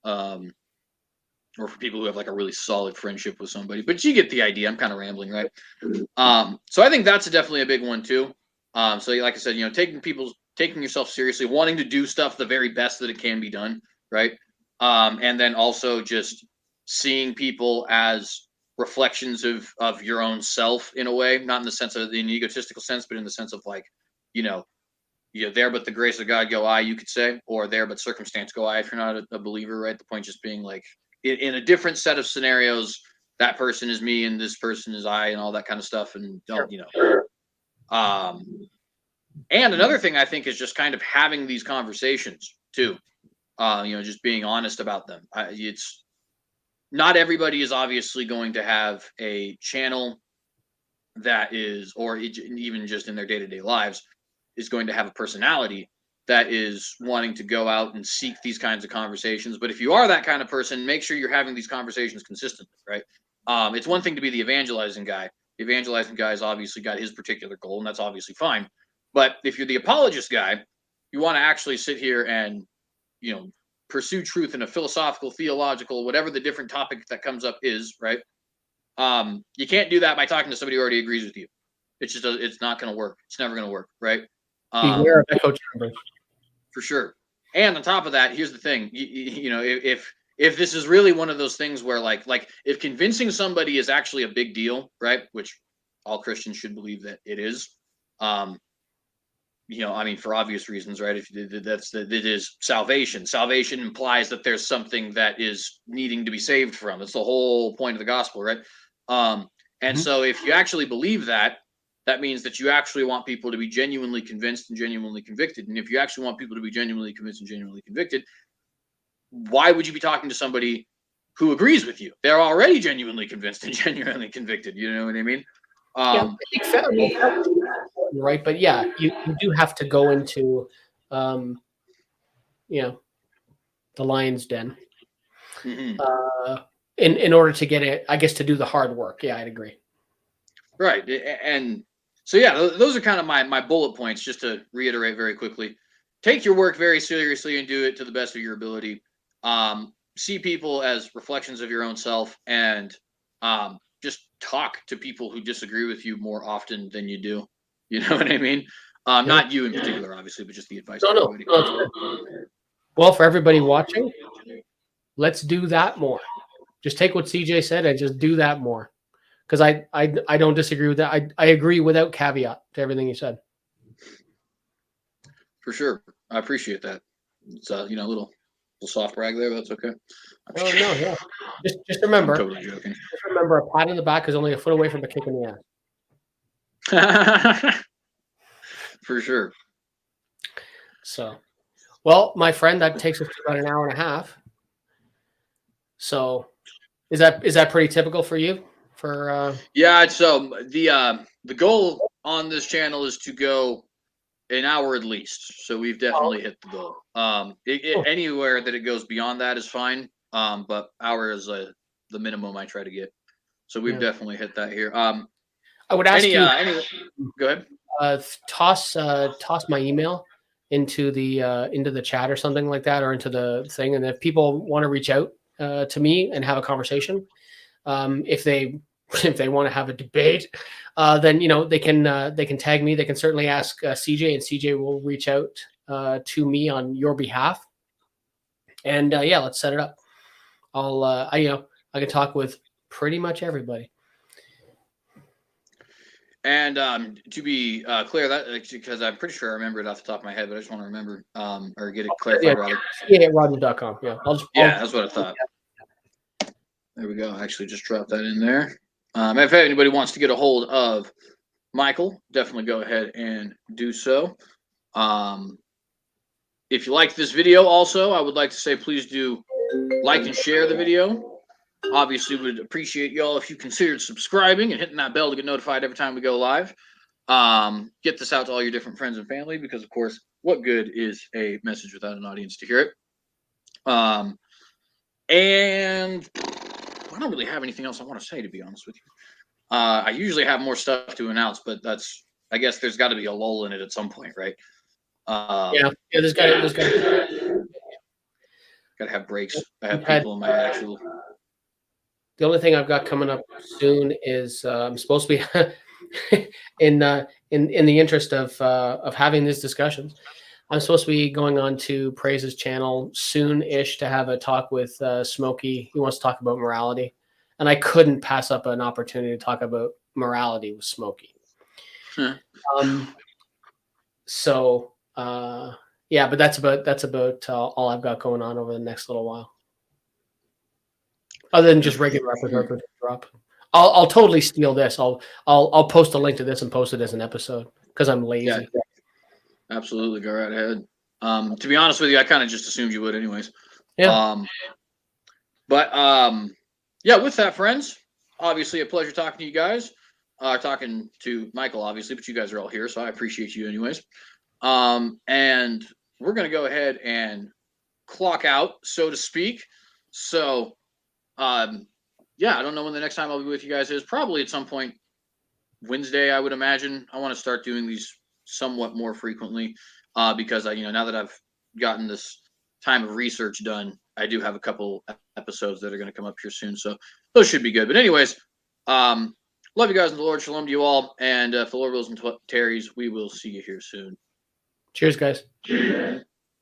Speaker 1: Or for people who have like a really solid friendship with somebody, but you get the idea. I'm kind of rambling, right? So I think that's definitely a big one too. So like I said, taking yourself seriously, wanting to do stuff the very best that it can be done, right? And then also just seeing people as reflections of your own self in a way, not in the sense of an egotistical sense, but in the sense of like, there but the grace of God go I, you could say, or there but circumstance go I if you're not a believer, right? The point just being like, in a different set of scenarios, that person is me and this person is I and all that kind of stuff. And, and another thing I think is just kind of having these conversations too, just being honest about them. It's not everybody is obviously going to have a channel that is, or even just in their day-to-day lives, is going to have a personality that is wanting to go out and seek these kinds of conversations. But if you are that kind of person, make sure you're having these conversations consistently, right? It's one thing to be the evangelizing guy. The evangelizing guy has obviously got his particular goal, and that's obviously fine. But if you're the apologist guy, you want to actually sit here and, pursue truth in a philosophical, theological, whatever the different topic that comes up is, right? You can't do that by talking to somebody who already agrees with you. It's just it's not going to work. It's never going to work, right?
Speaker 2: Beware of echo chambers.
Speaker 1: For sure. And on top of that, here's the thing: you know, if this is really one of those things where like if convincing somebody is actually a big deal, right? Which all Christians should believe that it is. You know, I mean, for obvious reasons, right? If it is salvation. Salvation implies that there's something that is needing to be saved from. That's the whole point of the gospel, right? And so if you actually believe that, that means that you actually want people to be genuinely convinced and genuinely convicted. And if you actually want people to be genuinely convinced and genuinely convicted, why would you be talking to somebody who agrees with you? They're already genuinely convinced and genuinely convicted. You know what I mean?
Speaker 2: Yeah, I think right, but yeah, you do have to go into, you know, the lion's den, in order to get it, I guess, to do the hard work. Yeah, I'd agree.
Speaker 1: Right, and so yeah, those are kind of my bullet points. Just to reiterate very quickly: take your work very seriously and do it to the best of your ability. See people as reflections of your own self, and just talk to people who disagree with you more often than you do. You know what I mean? Not you in particular, obviously, but just the advice.
Speaker 2: No. Well, for everybody watching, let's do that more. Just take what CJ said and just do that more. Because I don't disagree with that. I agree without caveat to everything you said.
Speaker 1: For sure. I appreciate that. It's you know, a little soft brag there, but that's okay.
Speaker 2: No, yeah. Just remember.
Speaker 1: I'm totally joking.
Speaker 2: Just remember, a pat in the back is only a foot away from a kick in the
Speaker 1: ass. For sure.
Speaker 2: So, well, my friend, that takes us to about an hour and a half. So, is that pretty typical for you?
Speaker 1: Yeah, so the goal on this channel is to go an hour at least. So we've definitely hit the goal. Anywhere that it goes beyond that is fine. But hour is the minimum I try to get. So we've definitely hit that here.
Speaker 2: I would ask you.
Speaker 1: Go ahead.
Speaker 2: Toss my email into the chat or something like that, or into the thing, and if people want to reach out to me and have a conversation, if they want to have a debate, then they can tag me. They can certainly ask CJ, and CJ will reach out to me on your behalf. And let's set it up. I can talk with pretty much everybody. And
Speaker 1: to be clear, that because I'm pretty sure I remember it off the top of my head, but I just want to remember or get it clarified rather.
Speaker 2: Yeah, Roger.com. Yeah,
Speaker 1: that's what I thought. There we go. I actually just dropped that in there. If anybody wants to get a hold of Micheal, definitely go ahead and do so. If you liked this video, also, I would like to say please do like and share the video. Obviously, would appreciate y'all if you considered subscribing and hitting that bell to get notified every time we go live. Get this out to all your different friends and family, because, of course, what good is a message without an audience to hear it? And I don't really have anything else I want to say, to be honest with you. I usually have more stuff to announce, but I guess there's got to be a lull in it at some point, right?
Speaker 2: There's got to
Speaker 1: have breaks. I have people in my actual.
Speaker 2: The only thing I've got coming up soon is I'm supposed to be in the interest of having these discussions. I'm supposed to be going on to Praise's channel soon-ish to have a talk with Smokey. He wants to talk about morality, and I couldn't pass up an opportunity to talk about morality with Smokey. But that's about all I've got going on over the next little while. Other than just regular episode drop. I'll totally steal this. I'll post a link to this and post it as an episode because I'm lazy.
Speaker 1: Yeah, absolutely, go right ahead. To be honest with you, I kind of just assumed you would anyways.
Speaker 2: Yeah.
Speaker 1: With that, friends, obviously a pleasure talking to you guys. Talking to Micheal, obviously, but you guys are all here, so I appreciate you anyways. And we're going to go ahead and clock out, so to speak. So, I don't know when the next time I'll be with you guys is. Probably at some point Wednesday, I would imagine. I want to start doing these somewhat more frequently because now that I've gotten this time of research done, I do have a couple episodes that are going to come up here soon. So those should be good. But anyways, love you guys in the Lord. Shalom to you all. And if the Lord wills and tarries, we will see you here soon.
Speaker 2: Cheers, guys.
Speaker 1: Cheers.